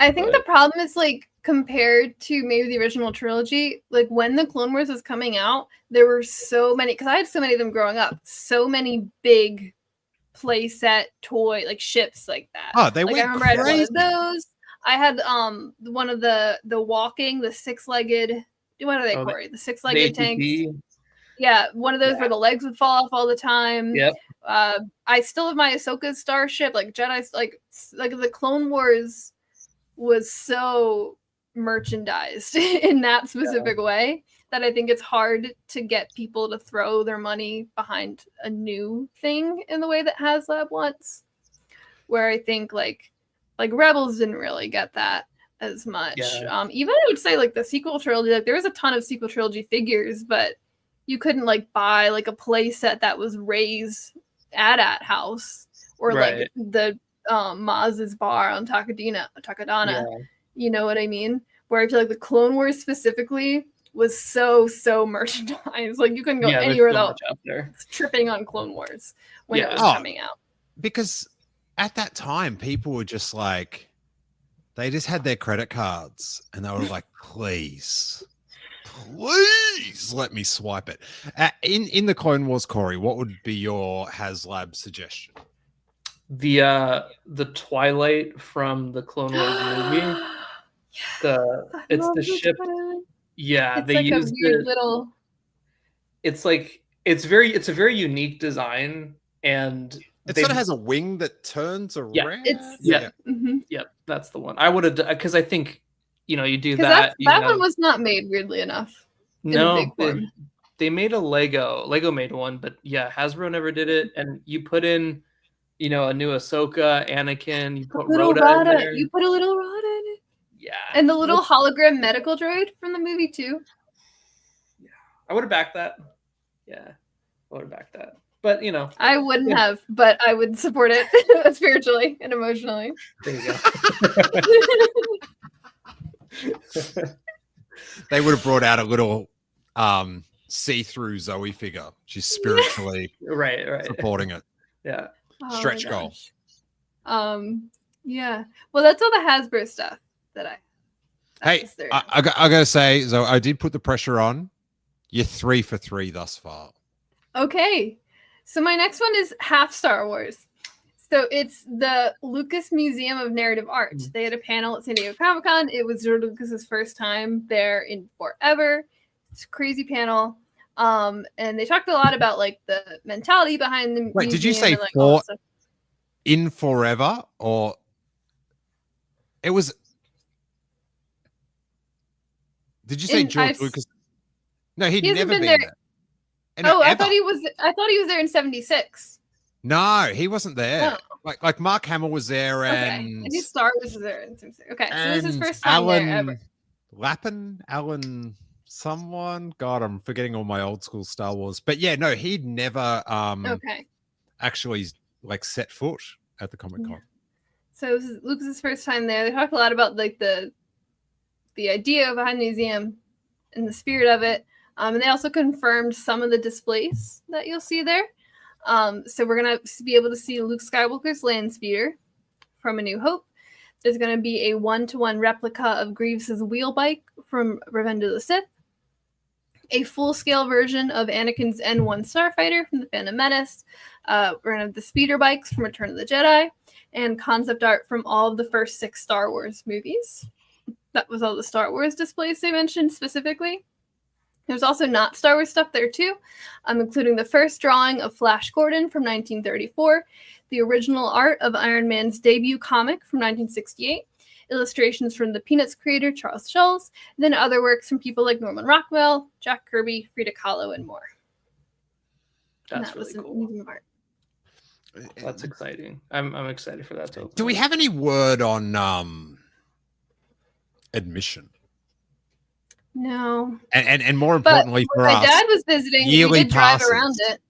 I think But- the problem is like compared to maybe the original trilogy, like when the Clone Wars was coming out, there were so many, because I had so many of them growing up, so many big playset toy like ships like that. Oh, they Like I went remember I had one crazy. of those. I had one of the walking, the six-legged, what are they, Oh, Corey? The the six-legged tanks. ATV. Yeah, one of those Yeah. where the legs would fall off all the time. Yep. I still have my Ahsoka starship, like Jedi's, like the Clone Wars was so merchandised in that specific way that I think it's hard to get people to throw their money behind a new thing in the way that HasLab wants. Where I think like Rebels didn't really get that as much. Yeah. Even I would say like the sequel trilogy, like there was a ton of sequel trilogy figures, but you couldn't like buy like a play set that was Rey's AT-AT house or like Right. the Maz's bar on Takadana. Yeah. You know what I mean? Where I feel like the Clone Wars specifically was so merchandised. Like you couldn't go Yeah, there's anywhere so without much out there. tripping on Clone Wars when it Yeah. was Oh. coming out. Because at that time, people were just like, they just had their credit cards and they were like, please let me swipe it. In the Clone Wars, Corey, what would be your HasLab suggestion? The Twilight from the Clone Wars movie. It's the ship. Yeah, It's they like a used weird it. little. It's like it's a very unique design, and It they- sort of has a wing that turns around. It's Yeah. Mhm. Yep, that's the one. I would have, because I think you do 'Cause that. that one was not made weirdly enough. in a no, big form. they made a Lego made one, but yeah, Hasbro never did it. And you put in, a new Ahsoka, Anakin. You put Little Rhoda in Rhoda. there. You put a little Rhoda in it. Yeah, And the little hologram medical droid from the movie too. I would have backed that. Yeah, I would have backed that. But I wouldn't Yeah. have, but I would support it spiritually and emotionally. there you go. They would have brought out a little see-through Zoe figure. She's spiritually right. supporting it. Yeah. Oh my Stretch goal. gosh. Yeah. Well, that's all the Hasbro stuff that I. Hey, that's there. I gotta say, so I did put the pressure on. You're 3 for 3 thus far. Okay. So my next one is half Star Wars. So it's the Lucas Museum of Narrative Art. They had a panel at San Diego Comic-Con. It was George Lucas's first time there in forever. It's a crazy panel. And they talked a lot about like the mentality behind the Wait, did you museum say and, like, all that stuff. In forever, or it was? Did you say George Lucas? No, he'd He hasn't never been been there. there. No, I ever. thought he was there in 76. No, he wasn't there. Oh. Like Mark Hamill was there, Okay. and I knew Star Wars was there in 76. Okay. So this is his and first time there ever. Alan, someone. God, I'm forgetting all my old school Star Wars. But yeah, no, he'd never Okay. actually like set foot at the Comic Con. So this is Lucas's first time there. They talk a lot about like the idea behind the museum and the spirit of it. And they also confirmed some of the displays that you'll see there. So we're gonna be able to see Luke Skywalker's land speeder from A New Hope. There's gonna be a 1-to-1 replica of Grievous's wheel bike from Revenge of the Sith. A full-scale version of Anakin's N1 Starfighter from The Phantom Menace. We're gonna have the speeder bikes from Return of the Jedi, and concept art from all of the first 6 Star Wars movies. That was all the Star Wars displays they mentioned specifically. There's also not Star Wars stuff there too, including the first drawing of Flash Gordon from 1934, the original art of Iron Man's debut comic from 1968, illustrations from the Peanuts creator Charles Schulz, and then other works from people like Norman Rockwell, Jack Kirby, Frida Kahlo, and more. And That's that was really an cool. museum of art. That's exciting. I'm excited for that too. Do we have any word on admission? No. And more But importantly for when us, my dad was visiting, we yearly did drive passes. around it.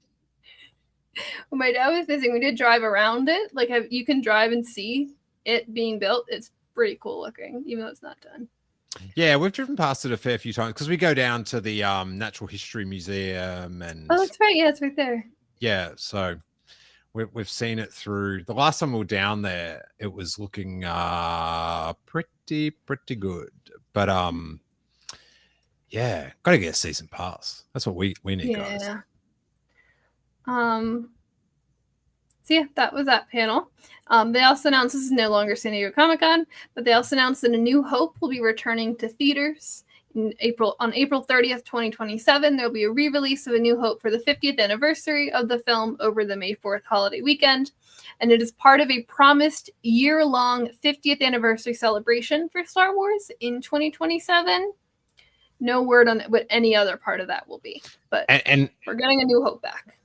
When my dad was visiting, we did drive around it. Like you can drive and see it being built. It's pretty cool looking, even though it's not done. Yeah, we've driven past it a fair few times because we go down to the Natural History Museum, and Oh, that's right. Yeah, it's right there. yeah, so we've seen it through. The last time we were down there, it was looking pretty pretty good. But yeah, gotta get a season pass. That's what we need, guys. So yeah, that was that panel. They also announced this is no longer San Diego Comic-Con, but they also announced that A New Hope will be returning to theaters on April 30th, 2027. There'll be a re-release of A New Hope for the 50th anniversary of the film over the May 4th holiday weekend. And it is part of a promised year-long 50th anniversary celebration for Star Wars in 2027. No word on what any other part of that will be, but and we're getting A New Hope back.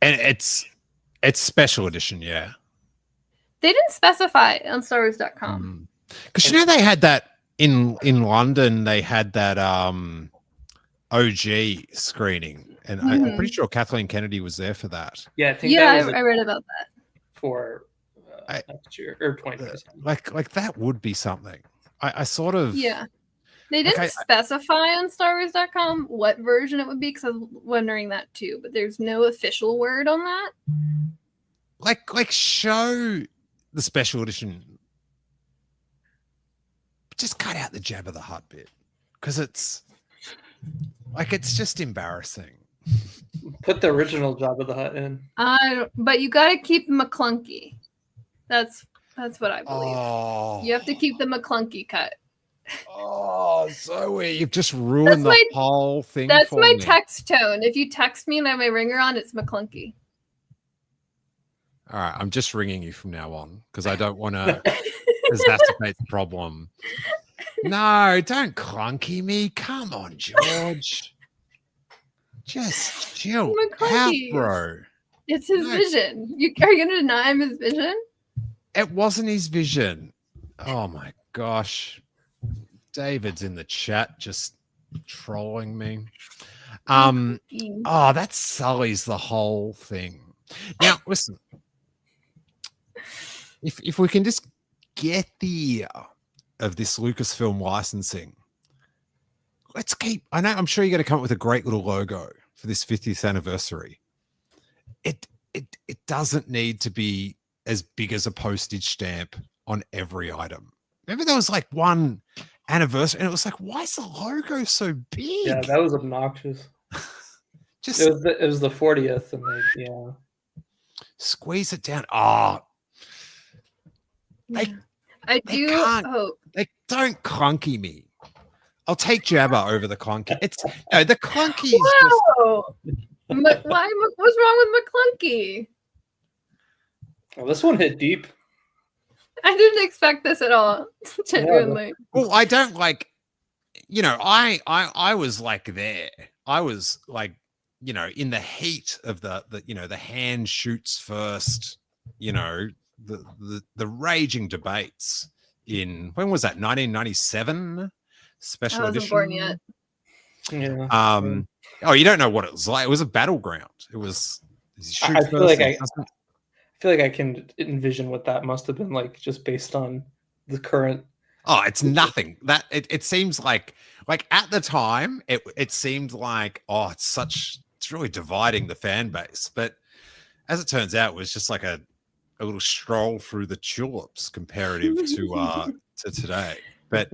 And it's special edition, yeah. They didn't specify on StarWars.com. Because you know they had that in London. They had that OG screening, and I'm pretty sure Kathleen Kennedy was there for that. Yeah, I think I read about that for next year or 2027. Like that would be something. I sort of They didn't specify on StarWars.com what version it would be, because I was wondering that too, but there's no official word on that. Like show the special edition. Just cut out the Jabba the Hutt bit, because it's just embarrassing. Put the original Jabba the Hutt in. But you got to keep McClunky. That's what I believe. Oh. You have to keep the McClunky cut. Oh, Zoe, you've just ruined the whole thing. That's for my me. text tone. If you text me and I have my ringer on, it's McClunky. All right, I'm just ringing you from now on because I don't want to exacerbate the problem. No, don't clunky me. Come on, George. Just chill out, bro. It's his vision. Are you going to deny him his vision? It wasn't his vision. Oh, my gosh. David's in the chat just trolling me. That sullies the whole thing. Now, listen. If we can just get the ear of this Lucasfilm licensing, let's keep. I'm sure you're going to come up with a great little logo for this 50th anniversary. It doesn't need to be as big as a postage stamp on every item. Remember there was like one anniversary and it was like, why is the logo so big? Yeah, that was obnoxious. It was the 40th, and squeeze it down. I do hope they don't clunky me. I'll take Jabba over the clunky. The clunky is Whoa! What's wrong with McClunky? Well, this one hit deep. I didn't expect this at all. Genuinely. Well, I don't like. I was like there. I was like, in the heat of the hand shoots first. The raging debates in when was that 1997 special edition. Born yet. Yeah. You don't know what it was like. It was a battleground. It was. I feel like I can envision what that must have been like, just based on the current. Oh, it's nothing. That it seems like at the time it seemed like it's really dividing the fan base. But as it turns out, it was just like a little stroll through the tulips comparative to today. But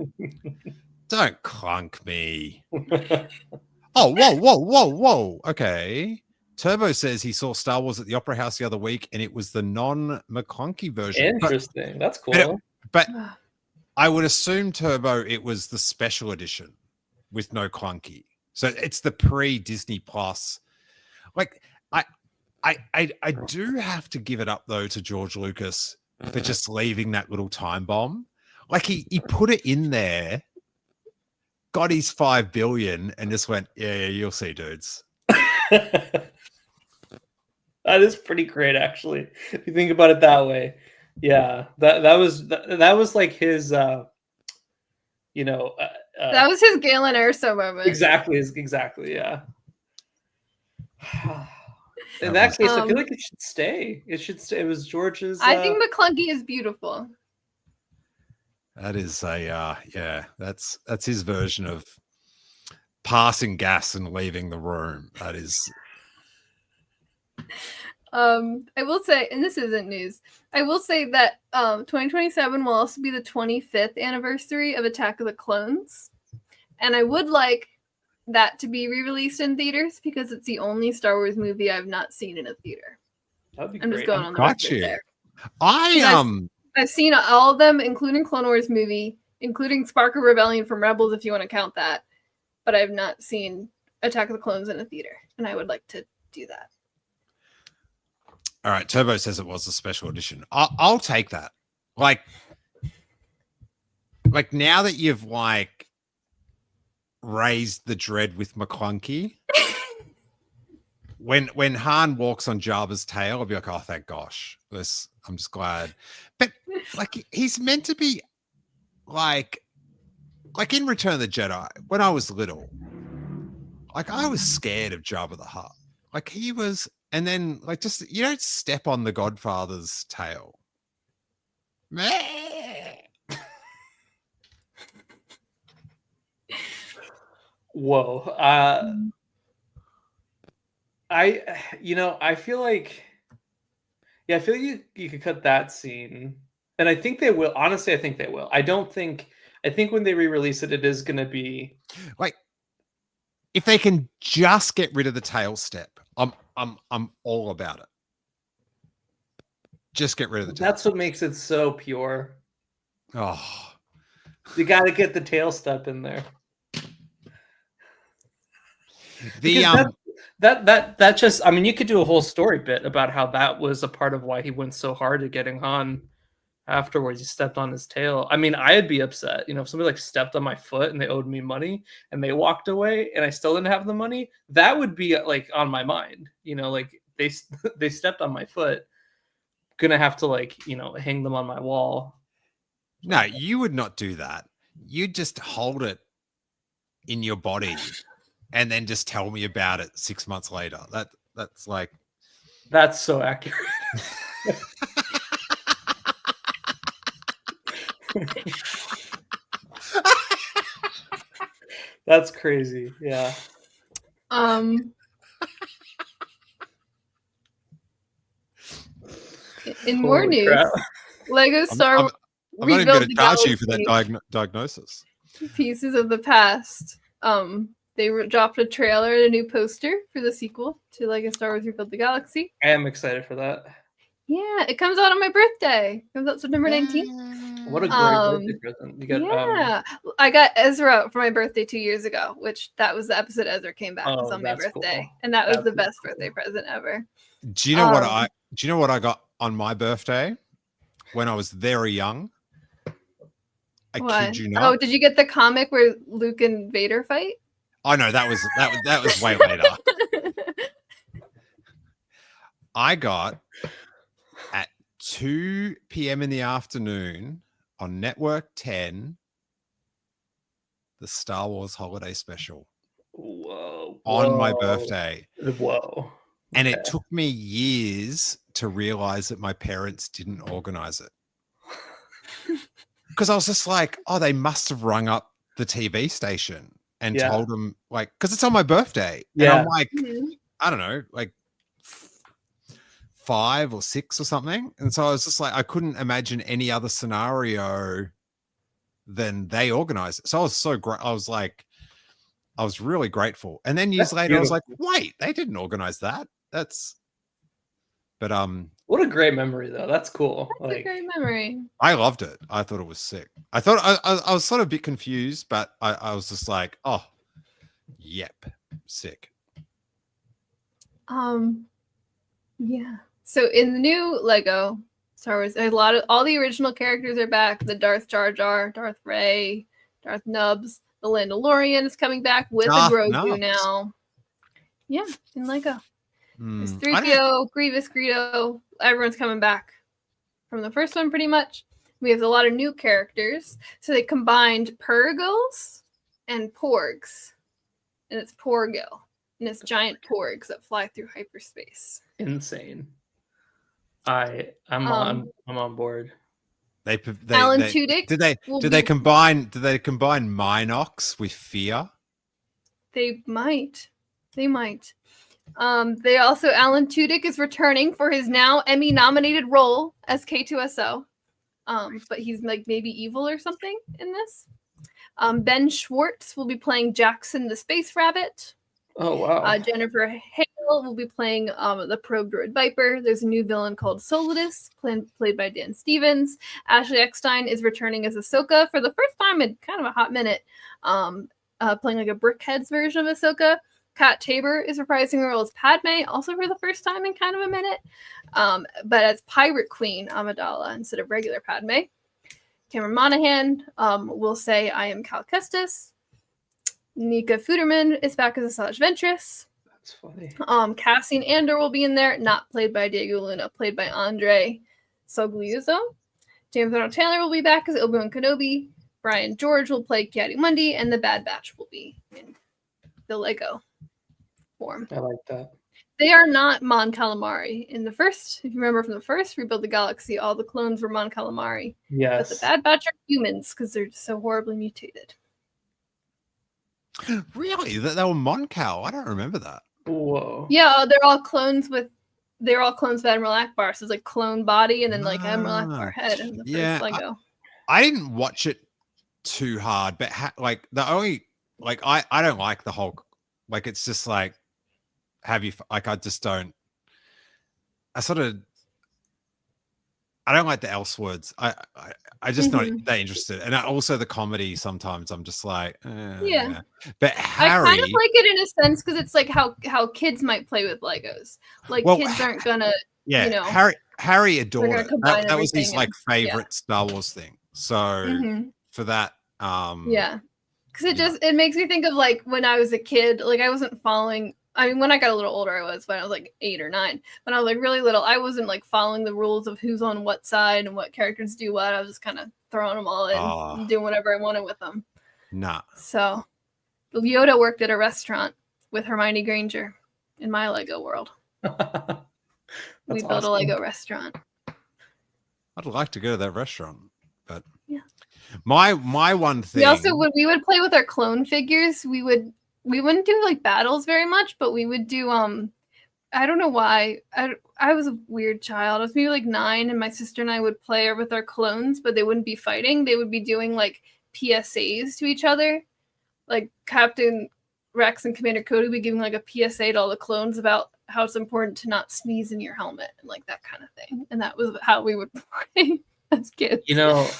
don't clunk me. Oh, whoa. Okay. Turbo says he saw Star Wars at the Opera House the other week, and it was the non-McClunky version. Interesting. That's cool. But I would assume, Turbo, it was the special edition with no clunky. So it's the pre-Disney Plus. Like, I do have to give it up, though, to George Lucas for just leaving that little time bomb. Like, he put it in there, got his $5 billion, and just went, yeah, you'll see, dudes. That is pretty great, actually. If you think about it that way, yeah. That was like his, that was his Galen Erso moment. Exactly, yeah. In that case, I feel like it should stay. It should stay. It was George's. I think McClunky is beautiful. That is that's his version of passing gas and leaving the room. That is. I will say, and this isn't news, I will say that 2027 will also be the 25th anniversary of Attack of the Clones. And I would like that to be re-released in theaters because it's the only Star Wars movie I've not seen in a theater. That'd be I'm great. just going on the Got record you. there. I've seen all of them, including Clone Wars movie, including Spark of Rebellion from Rebels, if you want to count that. But I've not seen Attack of the Clones in a theater, and I would like to do that. All right, Turbo says it was a special edition. I'll take that. Like now that you've like raised the dread with McClunky, when Han walks on Jabba's tail, I'll be like, oh, thank gosh, I'm just glad. But like, he's meant to be like in Return of the Jedi. When I was little, like I was scared of Jabba the Hutt. Like he was. And then, like, just you don't step on the Godfather's tail. Whoa. I feel like, I feel like you could cut that scene, and I think they will. Honestly, I think they will. I think when they re-release it, it is going to be like, if they can just get rid of the tail step, I'm all about it. Just get rid of the tail. That's what makes it so pure. Oh, you got to get the tail step in there. That just, I mean, you could do a whole story bit about how that was a part of why he went so hard at getting Han afterwards. He stepped on his tail. I mean, I'd be upset, if somebody like stepped on my foot and they owed me money and they walked away and I still didn't have the money. That would be like on my mind, like they stepped on my foot. Gonna have to hang them on my wall. No, you would not do that. You'd just hold it in your body and then just tell me about it 6 months later. That's so accurate. That's crazy. Yeah. In more news, Lego Star Wars. I'm not even going to charge you for that diagnosis. Pieces of the Past. They dropped a trailer and a new poster for the sequel to Lego Star Wars Rebuild the Galaxy. I am excited for that. Yeah, it comes out on my birthday. It comes out September 19th. What a great birthday present. You got, I got Ezra for my birthday 2 years ago, which that was the episode Ezra came back was on my birthday. Cool. And that was the best birthday present ever. Do you know what I got on my birthday when I was very young? I kid you not. Oh, did you get the comic where Luke and Vader fight? Oh no, that was way later. I got at 2 p.m. in the afternoon on Network 10 the Star Wars Holiday Special. Whoa. On my birthday. Whoa. And it took me years to realize that my parents didn't organize it. Because I was just like, oh, they must have rung up the TV station and told them, like, because it's on my birthday. Yeah. And I'm like, I don't know, like 5 or 6 or something. And so I was just like, I couldn't imagine any other scenario than they organized it. So I was so great. I was like, I was really grateful. And then years later, I was like, wait, they didn't organize that. But what a great memory though. That's cool. That's a great memory. I loved it. I thought it was sick. I thought I was sort of a bit confused, but I was just like, oh, yep, sick. Yeah. So in the new Lego Star Wars, all the original characters are back. The Darth Jar Jar, Darth Rey, Darth Nubs, the Mandalorian is coming back with a Grogu now. Yeah, in Lego. There's 3PO, Grievous, Greedo. Everyone's coming back from the first one pretty much. We have a lot of new characters. So they combined Purgils and Porgs. And it's Porgil. And it's giant porgs that fly through hyperspace. Insane. I'm on board. Alan Tudyk. Did they combine Minox with Fear? They might. They also Alan Tudyk is returning for his now Emmy-nominated role as K2SO. But he's like maybe evil or something in this. Ben Schwartz will be playing Jackson the Space Rabbit. Oh wow. Jennifer Hale will be playing the Probe Droid Viper. There's a new villain called Solidus, played by Dan Stevens. Ashley Eckstein is returning as Ahsoka for the first time in kind of a hot minute, playing like a Brickheads version of Ahsoka. Kat Tabor is reprising her role as Padme, also for the first time in kind of a minute, but as Pirate Queen Amidala instead of regular Padme. Cameron Monaghan will say, I am Cal Kestis. Nika Futerman is back as Asajj Ventress. That's funny. Cassian Andor will be in there, not played by Diego Luna, played by Andre Sogliuzzo. James Arnold Taylor will be back as Obi-Wan Kenobi. Brian George will play Ki-Adi-Mundi, and the Bad Batch will be in the Lego form. I like that. They are not Mon Calamari. In the first, if you remember from the first Rebuild the Galaxy, all the clones were Mon Calamari. Yes. But the Bad Batch are humans because they're so horribly mutated. Really? They were Mon Cal? I don't remember that. Whoa. Yeah, they're all clones of Admiral Akbar. So it's like clone body and then like Admiral Akbar head in the first Lego. I didn't watch it too hard, but like the only like I don't like the whole like it's just like have you like I just don't I don't like the Elseworlds. I just not that interested, and also the comedy. Sometimes I'm just like, yeah. But Harry, I kind of like it in a sense because it's like how kids might play with Legos. Like kids aren't gonna, yeah. You know, Harry adored it. That was his like favorite Star Wars thing. So for that, yeah, because it makes me think of like when I was a kid. Like I wasn't following. I mean, when I got a little older, I was when I was like 8 or 9. When I was like really little, I wasn't like following the rules of who's on what side and what characters do what. I was just kind of throwing them all in, and doing whatever I wanted with them. Nah. So, Yoda worked at a restaurant with Hermione Granger in my Lego world. We built a Lego restaurant. I'd like to go to that restaurant, but yeah. My one thing. We also we would play with our clone figures. We wouldn't do like battles very much, but we would do I don't know why. I was a weird child. I was maybe like 9 and my sister and I would play with our clones, but they wouldn't be fighting. They would be doing like PSAs to each other. Like Captain Rex and Commander Cody would be giving like a PSA to all the clones about how it's important to not sneeze in your helmet and like that kind of thing. And that was how we would play as kids. You know,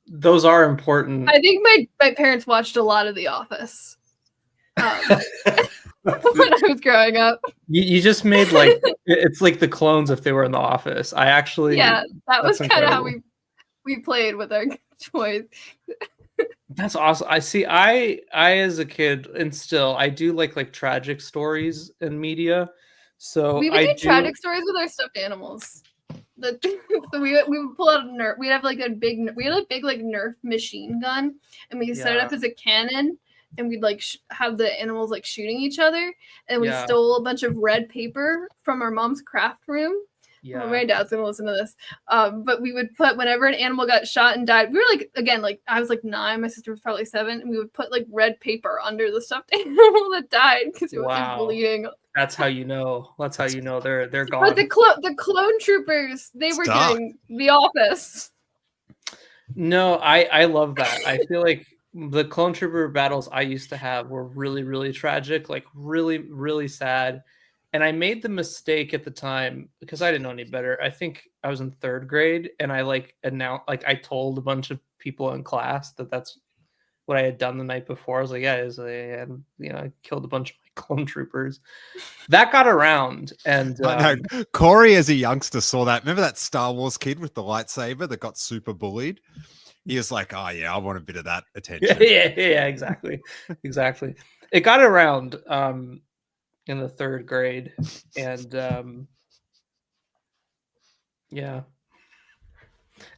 those are important. I think my parents watched a lot of The Office. When I was growing up. You just made like it's like the clones if they were in The Office. I actually that was kind of how we played with our toys. That's awesome. I as a kid and still I do like tragic stories in media. So we would do tragic stories with our stuffed animals. So we would pull out a Nerf. We had like a big like Nerf machine gun, and we set it up as a cannon. And we'd like have the animals like shooting each other, and we stole a bunch of red paper from our mom's craft room. Yeah, well, my dad's gonna listen to this. But we would put whenever an animal got shot and died, we were like again like I was like 9, my sister was probably 7, and we would put like red paper under the stuffed animal that died because it was like bleeding. That's how you know. That's how you know they're gone. But the clone troopers, they were doing The Office. No, I love that. I feel like the clone trooper battles I used to have were really, really tragic, like really, really sad. And I made the mistake at the time because I didn't know any better. I think I was in 3rd grade and I I told a bunch of people in class that's what I had done the night before. I was like, I killed a bunch of my clone troopers. That got around. And Corey as a youngster saw that. Remember that Star Wars kid with the lightsaber that got super bullied? He was like, oh, yeah, I want a bit of that attention. Yeah, exactly. Exactly. It got around in the 3rd grade. And yeah.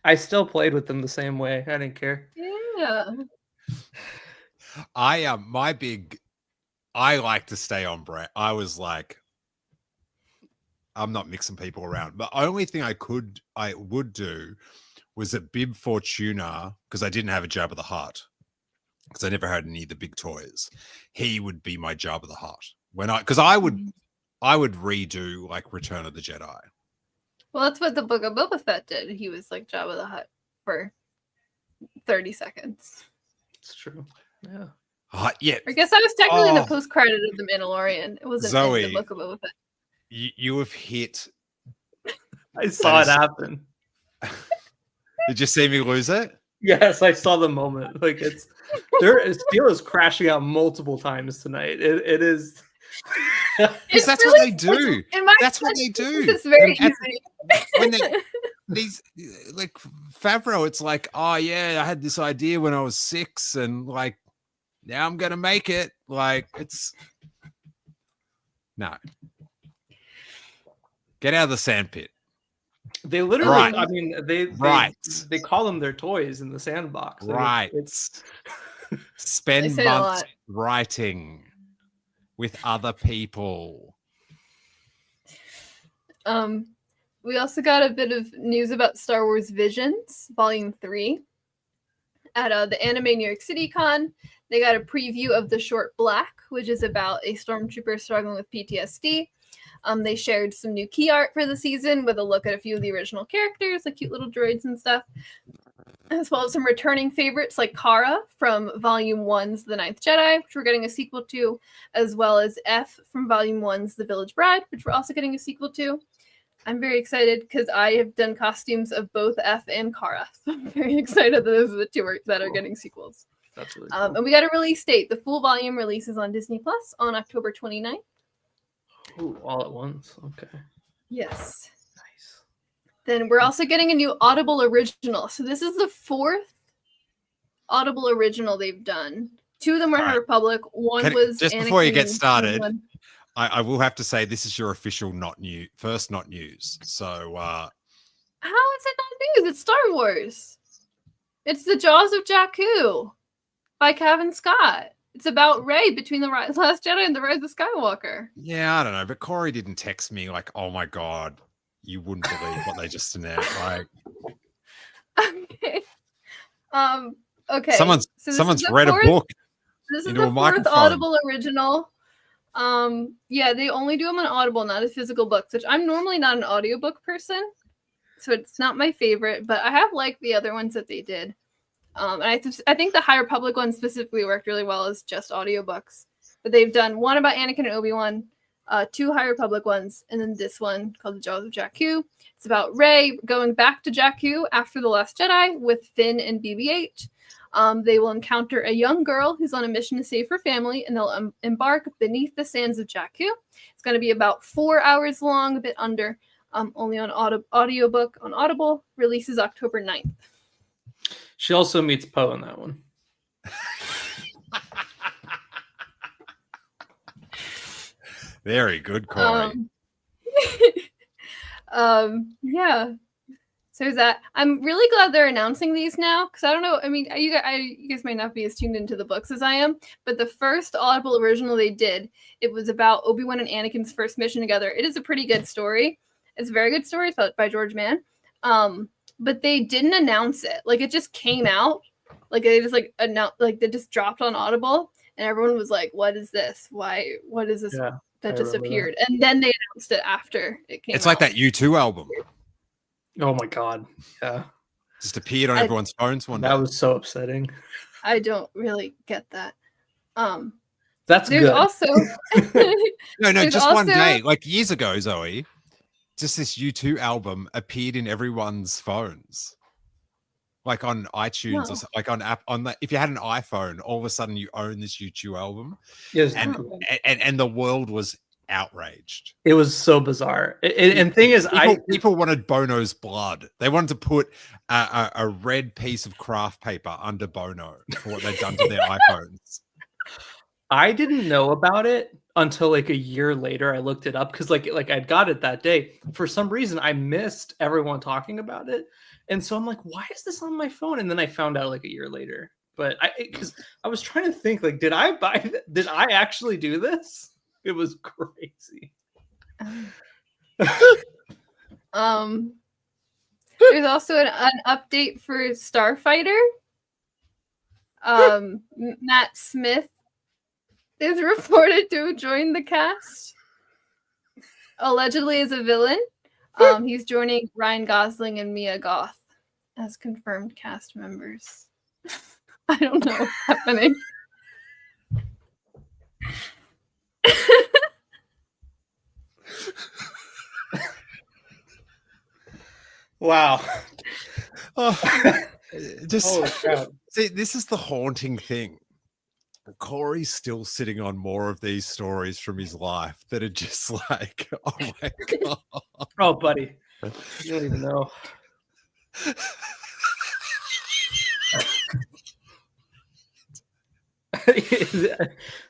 I still played with them the same way. I didn't care. Yeah. I like to stay on brand. I was like, I'm not mixing people around. The only thing I would do was that Bib Fortuna, because I didn't have a Jabba the Hutt, because I never had any of the big toys. He would be my Jabba the Hutt because I would I would redo like Return of the Jedi. Well, that's what the Book of Boba Fett did. He was like Jabba the Hutt for 30 seconds. It's true. Yeah. Yeah. I guess I was technically in the post-credit of The Mandalorian. It wasn't Zoe, in the Book of Boba Fett. You have hit. I saw it happen. Did you see me lose it? Yes, I saw the moment. Like Steel is crashing out multiple times tonight. It is. Because that's really what they do. That's what they do. It's very easy. When these like Favreau, it's like, oh yeah, I had this idea when I was 6, and like now I'm gonna make it. Like it's no. Get out of the sandpit. They literally, right. I mean, they call them their toys in the sandbox. Right. It's spend months writing with other people. We also got a bit of news about Star Wars Visions, Volume 3. At the Anime New York City Con, they got a preview of The Short Black, which is about a stormtrooper struggling with PTSD. They shared some new key art for the season with a look at a few of the original characters, like cute little droids and stuff, as well as some returning favorites like Kara from Volume 1's The Ninth Jedi, which we're getting a sequel to, as well as F from Volume 1's The Village Bride, which we're also getting a sequel to. I'm very excited because I have done costumes of both F and Kara, so I'm very excited that those are the two that are getting sequels. That's really cool. And we got a release date. The full volume releases on Disney Plus on October 29th. Ooh, all at once. Okay. Yes. Nice. Then we're also getting a new Audible original. So this is the 4th Audible original they've done. 2 of them were High Republic. One was just Anakin, before you get started. I will have to say this is your official not news. So how is it not news? It's Star Wars. It's The Jaws of Jakku by Kevin Scott. It's about Rey between the Last Jedi and the Rise of Skywalker. Yeah, I don't know, but Corey didn't text me like, "Oh my god, you wouldn't believe what they just announced." Like, okay, okay. Someone's read a book. This is the 4th Audible original. Yeah, they only do them on Audible, not as physical books, which I'm normally not an audiobook person, so it's not my favorite, but I have liked the other ones that they did. And I think the High Republic one specifically worked really well as just audiobooks. But they've done one about Anakin and Obi-Wan, 2 High Republic ones, and then this one called The Jaws of Jakku. It's about Rey going back to Jakku after The Last Jedi with Finn and BB-8. They will encounter a young girl who's on a mission to save her family, and they'll embark beneath the sands of Jakku. It's going to be about 4 hours long, a bit under, only on audiobook on Audible. Releases October 9th. She also meets Poe in that one. Very good, Corey. Yeah. So is that I'm really glad they're announcing these now because I don't know. I mean, you guys might not be as tuned into the books as I am, but the first Audible original they did, it was about Obi-Wan and Anakin's first mission together. It is a pretty good story. It's a very good story. It's by George Mann. But they didn't announce it. Like it just came out. Like they just they just dropped on Audible, and everyone was like, "What is this? Why? What is this?" Yeah, that just appeared, and then they announced it after it came. It's like that U2 album. Oh my god! Yeah, just appeared on everyone's phones one day. That was so upsetting. I don't really get that. That's there's good. Also no, just one day, like years ago, Zoe. Just this U2 album appeared in everyone's phones, like on iTunes or like on app on the. If you had an iPhone, all of a sudden you own this U2 album, yes, and the world was outraged. It was so bizarre. And thing is, people wanted Bono's blood. They wanted to put a red piece of craft paper under Bono for what they'd done to their iPhones. I didn't know about it until like a year later. I looked it up because like I'd got it that day. For some reason, I missed everyone talking about it, and so I'm like, why is this on my phone? And then I found out like a year later. But because I was trying to think, like, did I buy? Did I actually do this? It was crazy. There's also an update for Starfighter. Matt Smith is reported to have joined the cast. allegedly is a villain. He's joining Ryan Gosling and Mia Goth as confirmed cast members. I don't know what's happening. Wow. Oh, just Holy crap. see, this is the haunting thing. Corey's still sitting on more of these stories from his life that are just like, oh my god. Oh, buddy. You don't even know.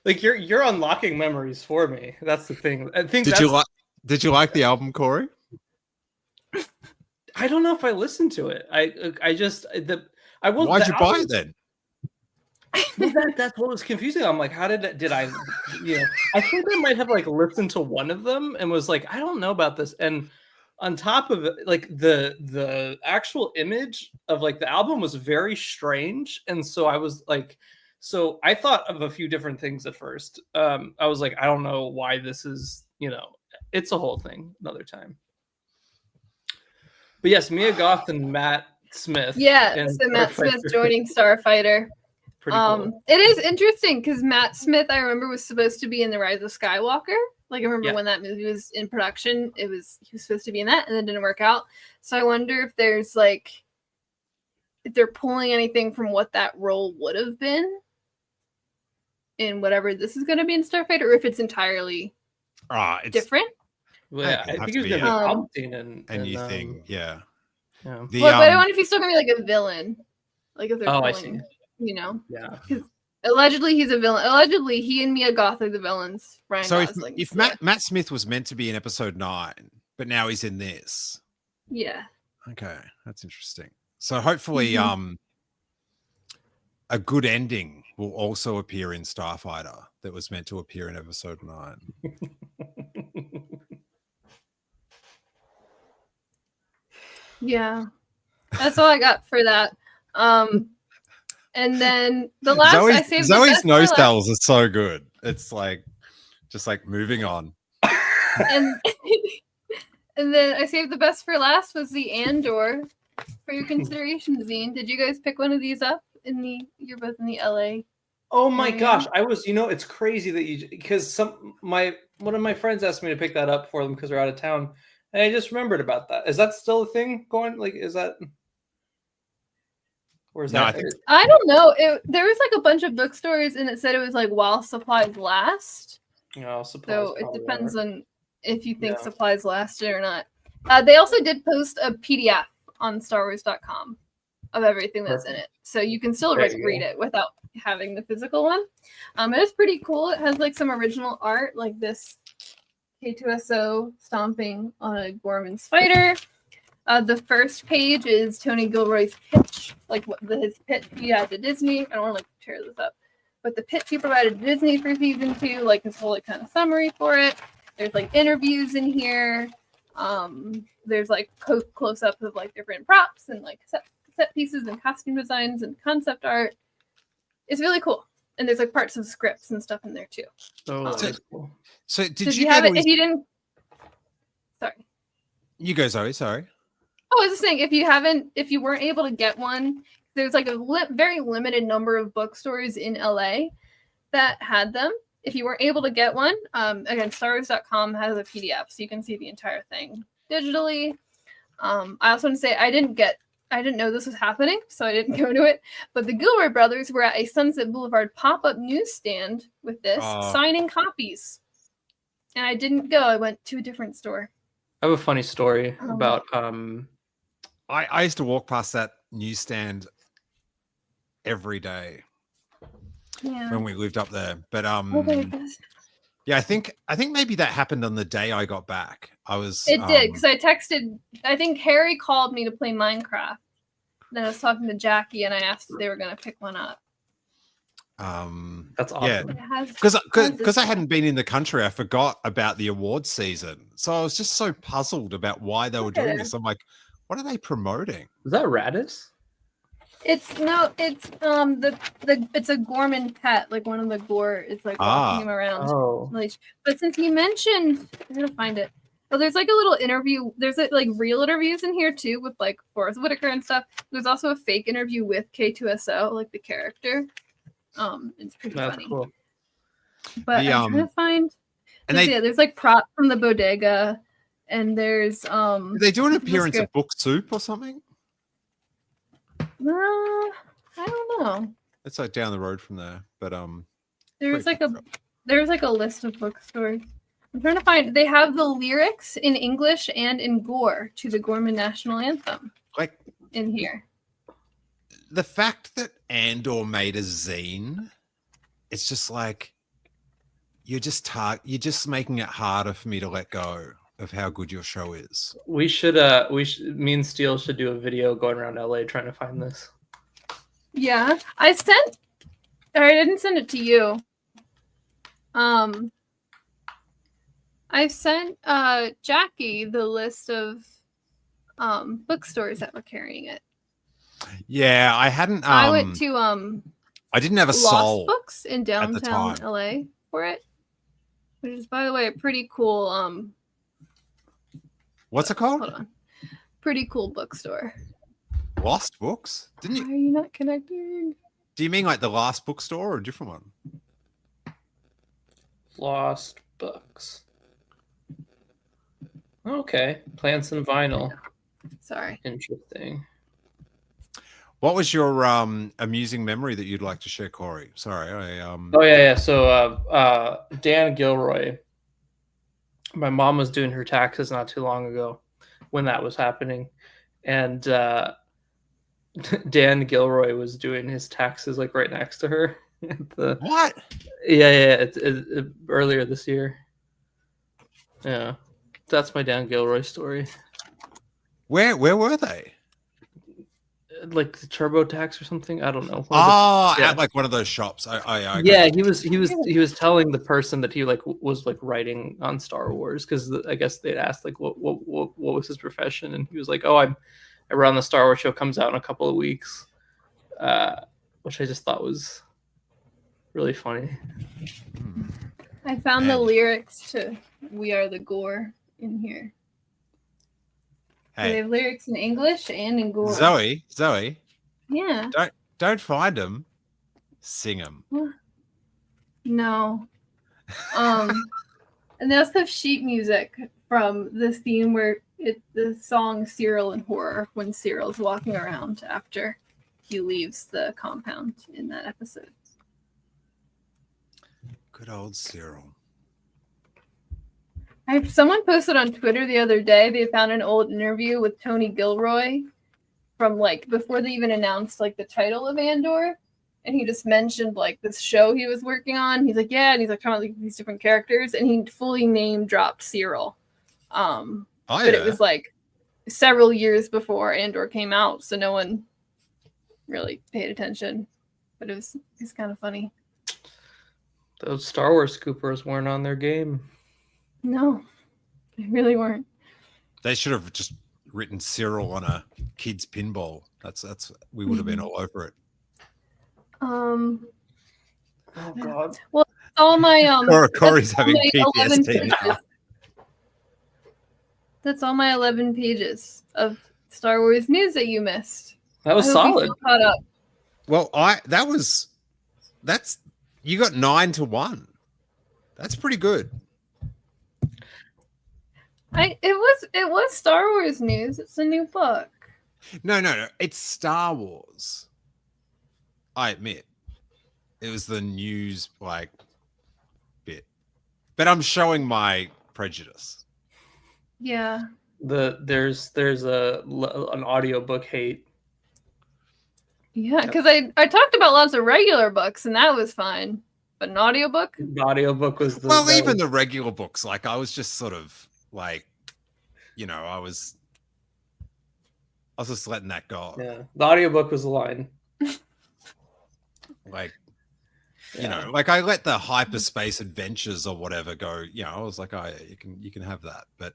Like you're unlocking memories for me. That's the thing. I think Did you like the album, Corey? I don't know if I listened to it. I just I will. Why'd you buy it then? That's what was confusing. I'm like, how did I I think I might have like listened to one of them and was like, I don't know about this. And on top of it, like the actual image of like the album was very strange. And so I was like, so I thought of a few different things at first. I was like, I don't know why this is, it's a whole thing another time. But yes, Mia Goth and Matt Smith. Yeah, so Matt Smith joining Starfighter. Pretty cool. It is interesting because Matt Smith, I remember, was supposed to be in The Rise of Skywalker. Like I remember when that movie was in production, he was supposed to be in that, and then didn't work out. So I wonder if there's if they're pulling anything from what that role would have been in whatever this is going to be in Starfighter, or if it's entirely different. Well, yeah, I think he was going to be Palpatine and you think, yeah. But I wonder if he's still going to be like a villain, like if they're pulling, I see. Yeah. Because allegedly he's a villain. Allegedly he and Mia Goth are the villains. Ryan Gosling. if Matt Smith was meant to be in episode 9, but now he's in this. Yeah. Okay, that's interesting. So hopefully, a good ending will also appear in Starfighter that was meant to appear in episode 9. Yeah, that's all I got for that. And then the last I saved. Zoe's nose towels are so good. It's like, just like moving on. And and then I saved the best for last was the Andor for your consideration, Zine. Did you guys pick one of these up you're both in the LA? Oh my gosh, I was, it's crazy that because one of my friends asked me to pick that up for them because they're out of town. And I just remembered about that. Is that still a thing going? Like, is that? Or is that? I don't know. There was like a bunch of bookstores, and it said it was like while supplies last. No, so it depends on if you think supplies lasted or not. They also did post a PDF on StarWars.com of everything that's in it, so you can still read it without having the physical one. It is pretty cool. It has like some original art, like this K2SO stomping on a Gorman's fighter. The first page is Tony Gilroy's pitch, like his pitch he had to Disney. I don't want to tear this up, but the pitch he provided to Disney for season 2, like his whole kind of summary for it. There's like interviews in here. There's like close ups of like different props and like set pieces and costume designs and concept art. It's really cool. And there's like parts of scripts and stuff in there too. Cool. So did you have it? If you didn't, sorry. You go, Zoe. Sorry. I was just saying, if you weren't able to get one, there's like a very limited number of bookstores in LA that had them. If you weren't able to get one, again, StarWars.com has a PDF, so you can see the entire thing digitally. I also want to say I didn't know this was happening, so I didn't go to it. But the Gilroy brothers were at a Sunset Boulevard pop-up newsstand with this, signing copies. And I didn't go. I went to a different store. I have a funny story about... I used to walk past that newsstand every day when we lived up there. But yeah, I think maybe that happened on the day I got back. It did, because I texted, I think Harry called me to play Minecraft. Then I was talking to Jackie and I asked if they were going to pick one up. That's awesome. Yeah, because I hadn't been in the country, I forgot about the awards season. So I was just so puzzled about why they were doing this. I'm like, what are they promoting? Is that Radis? It's it's a Gorman pet, like one of the Gore is like walking him around. Oh. But since he mentioned, I'm gonna find it. Oh, there's like a little interview. There's like real interviews in here too with like Forrest Whitaker and stuff. There's also a fake interview with K2SO, like the character. It's pretty That's funny. cool. But I'm trying to find. There's like props from the bodega, and there's Did they do an appearance at Book Soup or something? I don't know. It's like down the road from there, but there's like a list of bookstores. I'm trying to find. They have the lyrics in English and in Gore to the Gorman National Anthem. Like in here. The fact that Andor made a zine, it's just like you're just making it harder for me to let go of how good your show is. We should me and Steele should do a video going around LA trying to find this. Yeah. I didn't send it to you. I sent Jackie the list of bookstores that were carrying it. Yeah, I hadn't I went to I didn't have a Lost soul Books in downtown LA for it. Which is, by the way, a pretty cool what's it called? Hold on. Pretty cool bookstore. Lost Books? Didn't you? Why are you not connecting? Do you mean like the Last Bookstore or a different one? Lost Books. Okay. Plants and Vinyl. Sorry. Interesting. What was your amusing memory that you'd like to share, Corey? Sorry, Oh yeah. So Dan Gilroy. My mom was doing her taxes not too long ago when that was happening. And Dan Gilroy was doing his taxes like right next to her. What? Yeah. It earlier this year. Yeah. That's my Dan Gilroy story. Where were they? Like the TurboTax or something. I don't know. At like one of those shops. Yeah, he was telling the person that he like was like writing on Star Wars because I guess they'd asked like what was his profession, and he was like, oh, I run the Star Wars show, comes out in a couple of weeks, which I just thought was really funny. I found the lyrics to "We Are the Gore" in here. Hey. They have lyrics in English and in Gore. Zoe. Yeah. Don't find them. Sing them. No. And they also have sheet music from this theme where the song Cyril in Horror when Cyril's walking around after he leaves the compound in that episode. Good old Cyril. Someone posted on Twitter the other day, they found an old interview with Tony Gilroy from like before they even announced like the title of Andor. And he just mentioned like this show he was working on. He's like, yeah, and he's like talking about like, these different characters, and he fully name dropped Cyril. But it was like several years before Andor came out, so no one really paid attention. But it's kind of funny. Those Star Wars scoopers weren't on their game. No, they really weren't. They should have just written Cyril on a kid's pinball. That's we would have been all over it. Oh God. Well, all my Corey's having PTSD now. That's all my 11 pages of Star Wars news that you missed. That was solid. Caught up. Well, you got 9-1. That's pretty good. It was Star Wars news. It's a new book. No. It's Star Wars. I admit. It was the news like bit. But I'm showing my prejudice. Yeah. There's an audiobook hate. Yeah, because I talked about lots of regular books and that was fine. But an audiobook? The audiobook was the regular books, like I was just sort of like, I was just letting that go. Yeah. The audiobook was the line. Like, like I let the hyperspace adventures or whatever go, I was like, you can have that. But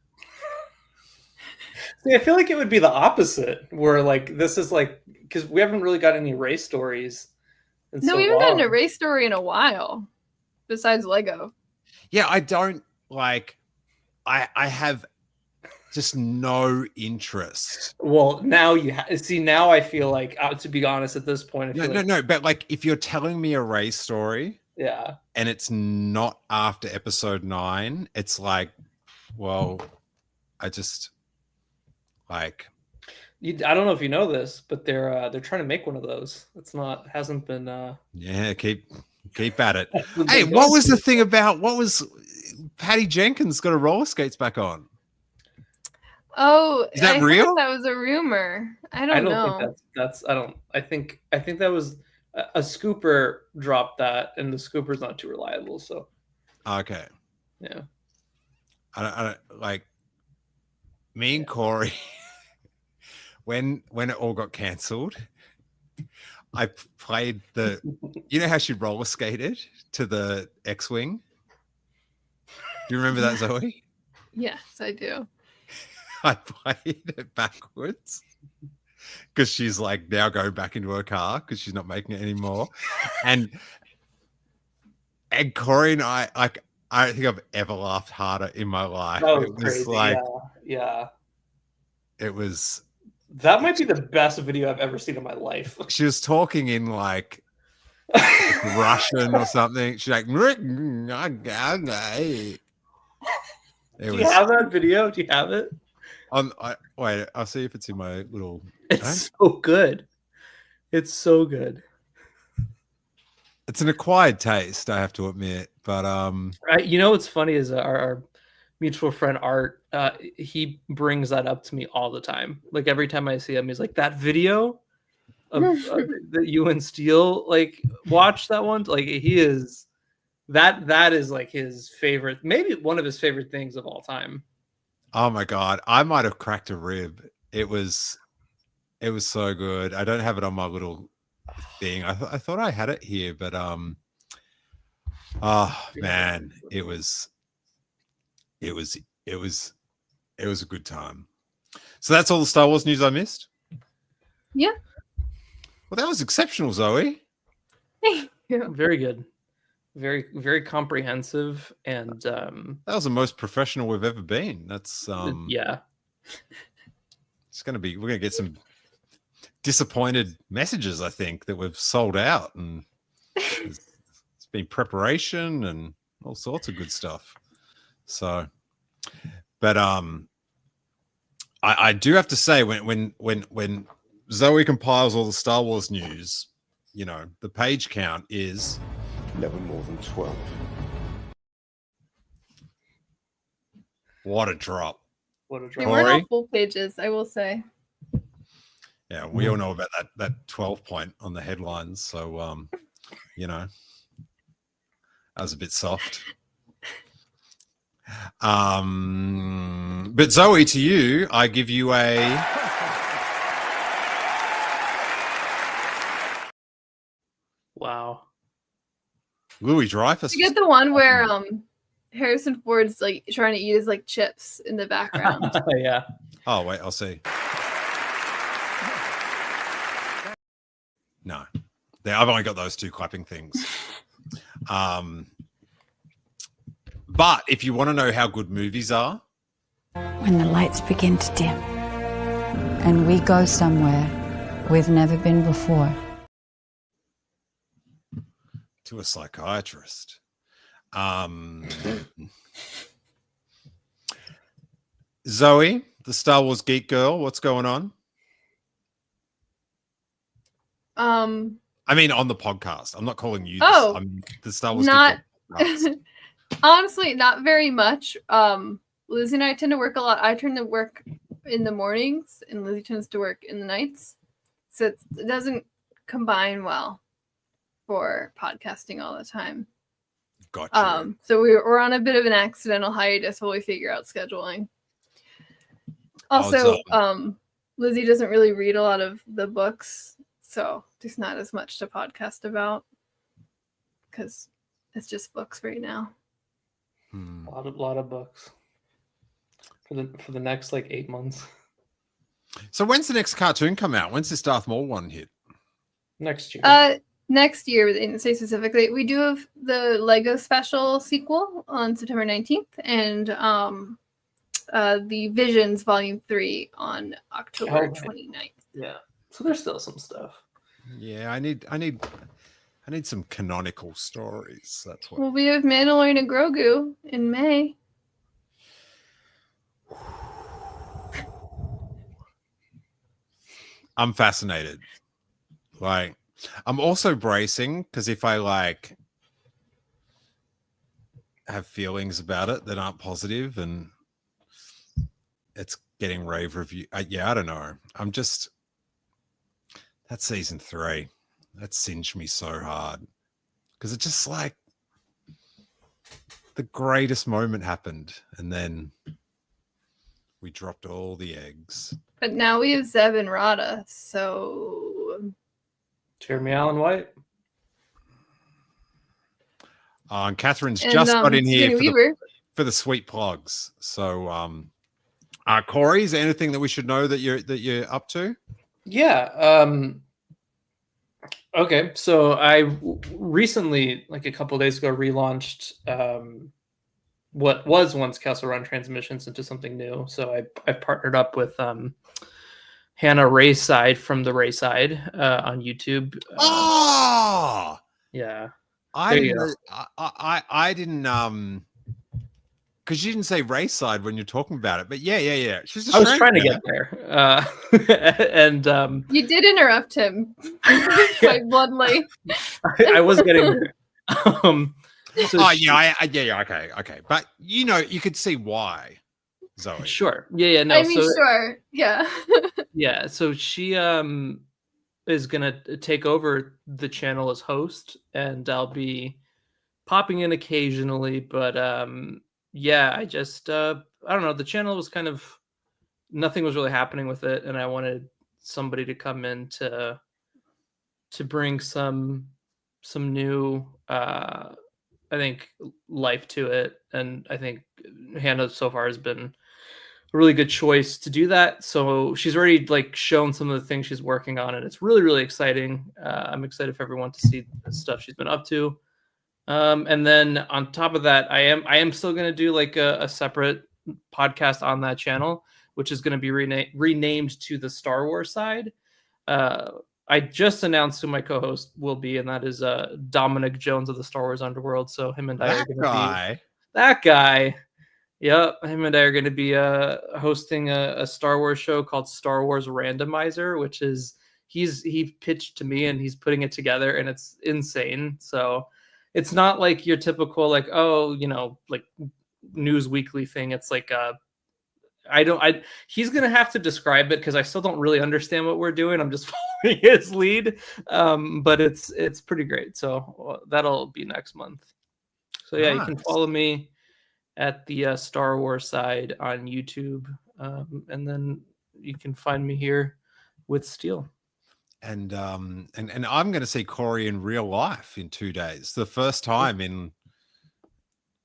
see, I feel like it would be the opposite, where like this is like, because we haven't really got any race stories. No, we haven't gotten a race story in a while, besides Lego. Yeah, I don't like. I have just no interest. Well, now you see. Now I feel like, to be honest, at this point, I feel No. But like, if you're telling me a Rey story, yeah, and it's not after episode 9, it's like, well, I just like. I don't know if you know this, but they're trying to make one of those. It's not hasn't been. Yeah, keep at it. Hey, what was the thing about Patty Jenkins got her roller skates back on? Oh, is that I real? thought that was a rumor. I don't know. Think that's. I think that was a scooper dropped that, and the scooper's not too reliable. So. Okay. Yeah. I don't like. Me and Corey, when it all got cancelled, I played the. You know how she roller skated to the X-wing? Do you remember that, Zoe? Yes, I do. I played it backwards because she's like now going back into her car because she's not making it anymore. And Corey and I don't think I've ever laughed harder in my life. Oh, it was crazy. like, yeah. It was. That might be the best video I've ever seen in my life. She was talking in like Russian or something. She's like, Do you have that video? Do you have it? Wait, I'll see if it's in my little. It's so good. It's so good. It's an acquired taste, I have to admit. But you know what's funny is our mutual friend Art. He brings that up to me all the time. Like every time I see him, he's like, "That video of that you and Steele like watched that one." Like he is that is like his favorite, maybe one of his favorite things of all time. Oh my God, I might have cracked a rib. It was so good. I don't have it on my little thing. I thought I had it here, but oh man, it was a good time. So that's all the Star Wars news I missed? Yeah. Well, that was exceptional, Zoe. Thank you. Very good. Very, very comprehensive, and that was the most professional we've ever been. That's yeah. We're gonna get some disappointed messages, I think, that we've sold out, and it's been preparation and all sorts of good stuff. So, but I do have to say, when Zoe compiles all the Star Wars news, you know, the page count is never more than 12. What a drop. What a They drop. weren't all full pages, I will say. Yeah, we all know about that 12 point on the headlines. So, you know, that was a bit soft. But Zoe, to you, I give you a... Wow. Louis Dreyfus. You get the one where Harrison Ford's like trying to eat his like chips in the background. Yeah. Oh, wait, I'll see. No. I've only got those two clapping things. But if you want to know how good movies are... When the lights begin to dim and we go somewhere we've never been before. To a psychiatrist. Zoe, the Star Wars geek girl, what's going on? I mean, on the podcast. I'm not calling you. I'm the Star Wars not. Geek Girl. Honestly, not very much. Lizzie and I tend to work a lot. I tend to work in the mornings, and Lizzie tends to work in the nights, so it doesn't combine well for podcasting all the time. Gotcha. So we're on a bit of an accidental hiatus while we figure out scheduling. Also, Lizzie doesn't really read a lot of the books, so there's not as much to podcast about because it's just books right now. A lot of books for the next like 8 months. So when's the next cartoon come out? When's this Darth Maul one hit? Next year. Next year, they didn't say specifically. We do have the Lego special sequel on September 19th, and the Visions Volume 3 on October Okay. 29th. Yeah. So there's still some stuff. Yeah, I need some canonical stories. That's what. Well, we have Mandalorian and Grogu in May. I'm fascinated. Like, I'm also bracing because if I like have feelings about it that aren't positive and it's getting rave review. Yeah, I don't know. I'm just that's season 3. That singed me so hard because it's just like the greatest moment happened and then we dropped all the eggs. But now we have Zeb and Rada, so Jeremy Allen White. And Catherine's just got in here for the sweet plugs. So, Corey, is there anything that we should know that you're up to? Yeah. Okay. So I recently, like a couple of days ago, relaunched what was once Castle Run Transmissions into something new. So I partnered up with Hannah Rayside from the Rayside on YouTube. Yeah. I didn't because you didn't say Rayside when you're talking about it, but yeah. I was trying to get there, and you did interrupt him quite bluntly. I was getting there. So okay, but you could see why, Zoe. Sure, yeah, no. I mean, sure, yeah, yeah. So she is gonna take over the channel as host, and I'll be popping in occasionally, but yeah, I just I don't know, the channel was kind of nothing was really happening with it, and I wanted somebody to come in to bring some new I think life to it, and I think Hannah so far has been a really good choice to do that. So she's already like shown some of the things she's working on, and it's really, really exciting. I'm excited for everyone to see the stuff she's been up to. And then on top of that, I am still going to do like a separate podcast on that channel, which is going to be renamed to the Star Wars side. I just announced who my co-host will be, and that is Dominic Jones of the Star Wars Underworld. So him and I are going to be that guy. Yep, him and I are going to be hosting a Star Wars show called Star Wars Randomizer, which is he pitched to me and he's putting it together, and it's insane. So it's not like your typical like like News Weekly thing. It's like he's gonna have to describe it because I still don't really understand what we're doing. I'm just following his lead, but it's pretty great. So that'll be next month. So yeah, nice. You can follow me at the Star Wars side on YouTube, and then you can find me here with Steel. And I'm going to see Corey in real life in 2 days. The first time in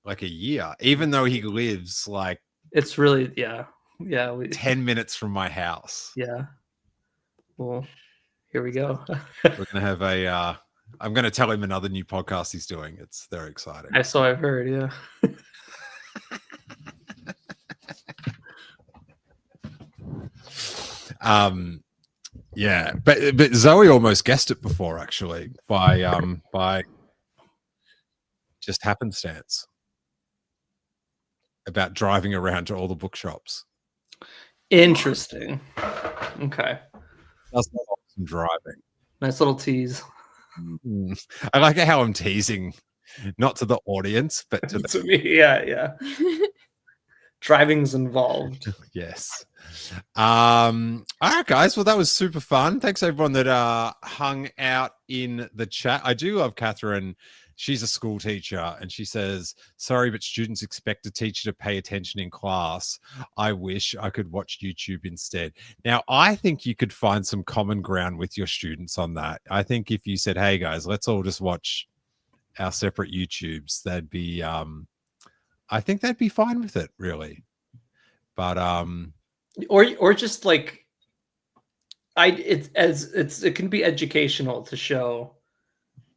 like a year, even though he lives like it's really 10 minutes from my house. Yeah. Well, here we go. We're going to have I'm going to tell him another new podcast he's doing. It's very exciting. I've heard, yeah. Yeah, but Zoe almost guessed it before, actually, by just happenstance about driving around to all the bookshops. Interesting. Okay. That's not awesome driving. Nice little tease. I like how I'm teasing, not to the audience, but to me. Yeah. Driving's involved. Yes. All right, guys. Well, that was super fun. Thanks everyone that hung out in the chat. I do love Catherine. She's a school teacher, and she says, "Sorry, but students expect a teacher to pay attention in class. I wish I could watch YouTube instead." Now, I think you could find some common ground with your students on that. I think if you said, "Hey, guys, let's all just watch our separate YouTubes," that'd be I think they'd be fine with it, really. But or just like it can be educational to show,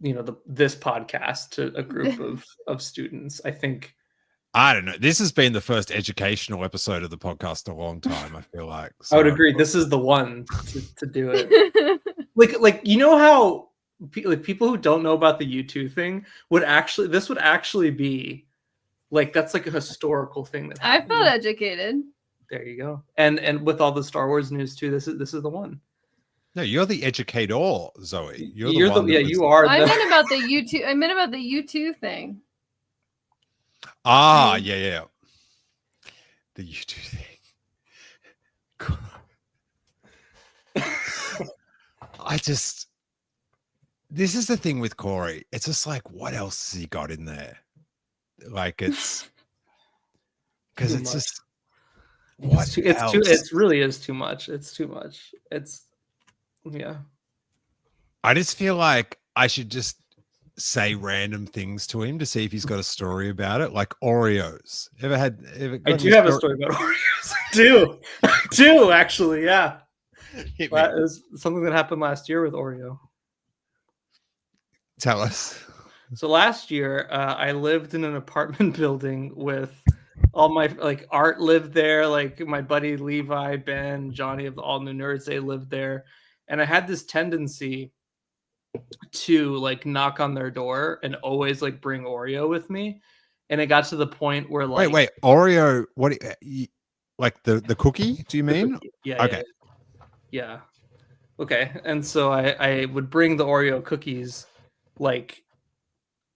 this podcast to a group of students. I think I don't know. This has been the first educational episode of the podcast in a long time, I feel like. I would agree. This is the one to do it. like you know how people who don't know about the U2 thing would actually be like, that's like a historical thing that I happened. felt educated. There you go. And with all the Star Wars news too, this is the one. No, you're the educator, Zoe. You're the one. You are. I meant about the U2. I meant about the U2 thing. Ah, yeah. The U2 thing. This is the thing with Corey. It's just like, what else has he got in there? Like, it's because it's just it really is too much. It's too much. Yeah. I just feel like I should just say random things to him to see if he's got a story about it, like Oreos. I do have a story about Oreos. I do actually. Yeah, that is something that happened last year with Oreo. Tell us. So last year, I lived in an apartment building with all my Art lived there, like my buddy Levi, Ben, Johnny of the All New Nerds. They lived there, and I had this tendency to like knock on their door and always like bring Oreo with me, and it got to the point where like wait Oreo, what like the cookie, do you mean? Yeah, okay. Yeah. Okay. And so I would bring the Oreo cookies like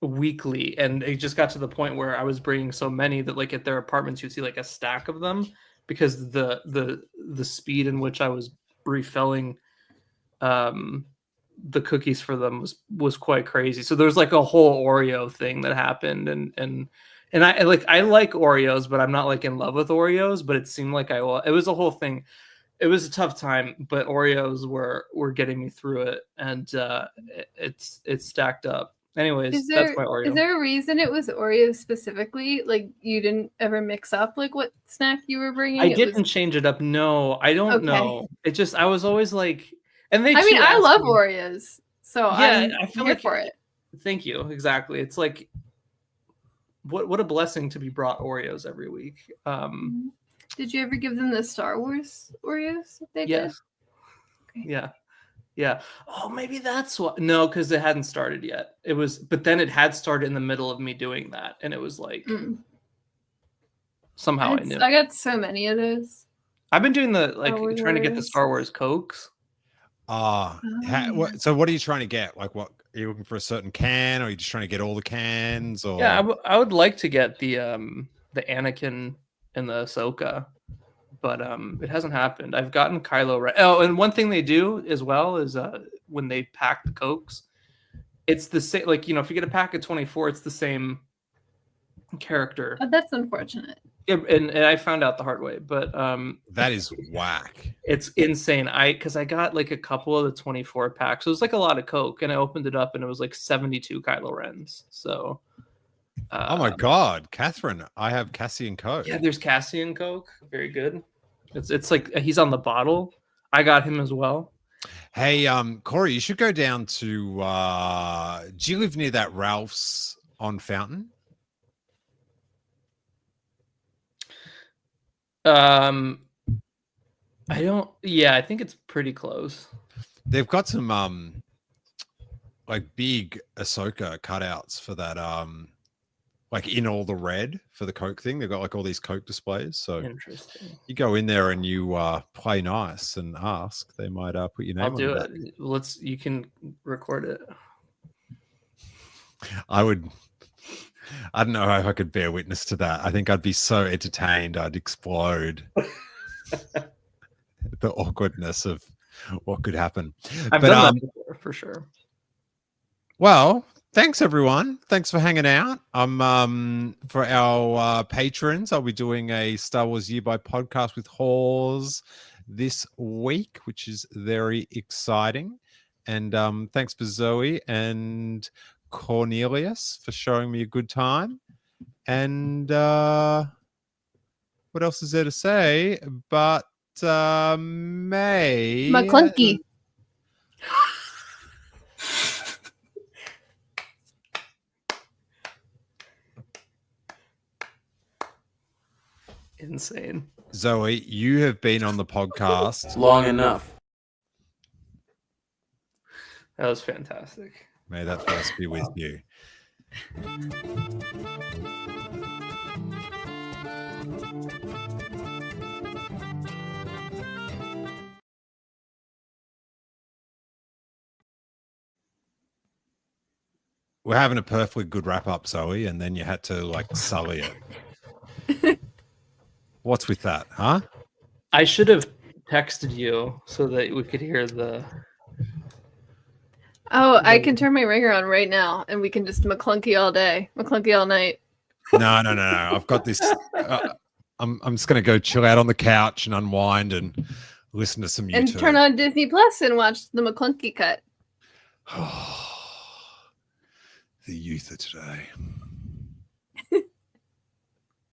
weekly, and it just got to the point where I was bringing so many that like at their apartments you'd see like a stack of them, because the speed in which I was refilling the cookies for them was quite crazy. So there's like a whole Oreo thing that happened, and I like Oreos, but I'm not like in love with Oreos, but it seemed like it was a whole thing. It was a tough time, but Oreos were getting me through it, and it's stacked up. Anyways, that's my Oreo. Is there a reason it was Oreos specifically? Like you didn't ever mix up like what snack you were bringing? I didn't change it up. No, I don't know. It just, I was always like, and I love Oreos, so yeah, I feel here like for it. Thank you. Exactly. It's like, what a blessing to be brought Oreos every week. Did you ever give them the Star Wars Oreos that they did? Okay. Yeah. Oh, maybe that's what. No, because it hadn't started yet. It was, but then it had started in the middle of me doing that, and it was like somehow I knew. I got so many of those. I've been doing trying to get the Star Wars Cokes. So what are you trying to get? Like, what are you looking for, a certain can, or are you just trying to get all the cans? Or yeah, I would like to get the Anakin and the Ahsoka, but it hasn't happened. I've gotten Kylo Ren. Oh, and one thing they do as well is when they pack the Cokes, it's the same. Like, if you get a pack of 24, it's the same character. Oh, that's unfortunate. Yeah, and I found out the hard way, but that is whack. It's insane. Because I got like a couple of the 24 packs. So it was like a lot of Coke, and I opened it up and it was like 72 Kylo Rens. So oh my god, Catherine, I have Cassian Coke. Yeah, there's Cassian Coke. Very good. It's like he's on the bottle. I got him as well. Hey, Corey, you should go down to do you live near that Ralph's on Fountain? I don't. Yeah, I think it's pretty close. They've got some like big Ahsoka cutouts for that like in all the red for the Coke thing. They've got like all these Coke displays. So interesting. You go in there and you play nice and ask. They might put your name on do it. You can record it. I don't know if I could bear witness to that. I think I'd be so entertained I'd explode. The awkwardness of what could happen. I've done that before, for sure. Well, thanks everyone. Thanks for hanging out. For our patrons, I'll be doing a Star Wars Year by podcast with Hawes this week, which is very exciting. And thanks for Zoe and Cornelius for showing me a good time. And what else is there to say? But May McClunky. insane. Zoe, you have been on the podcast long enough. That was fantastic. May that force be with you. We're having a perfectly good wrap up, Zoe, and then you had to like sully it. What's with that, huh? I should have texted you so that we could hear the. Oh, I can turn my ringer on right now, and we can just McClunky all day, McClunky all night. No. I've got this. I'm just gonna go chill out on the couch and unwind and listen to some YouTube. And turn on Disney Plus and watch the McClunky cut. The youth of today.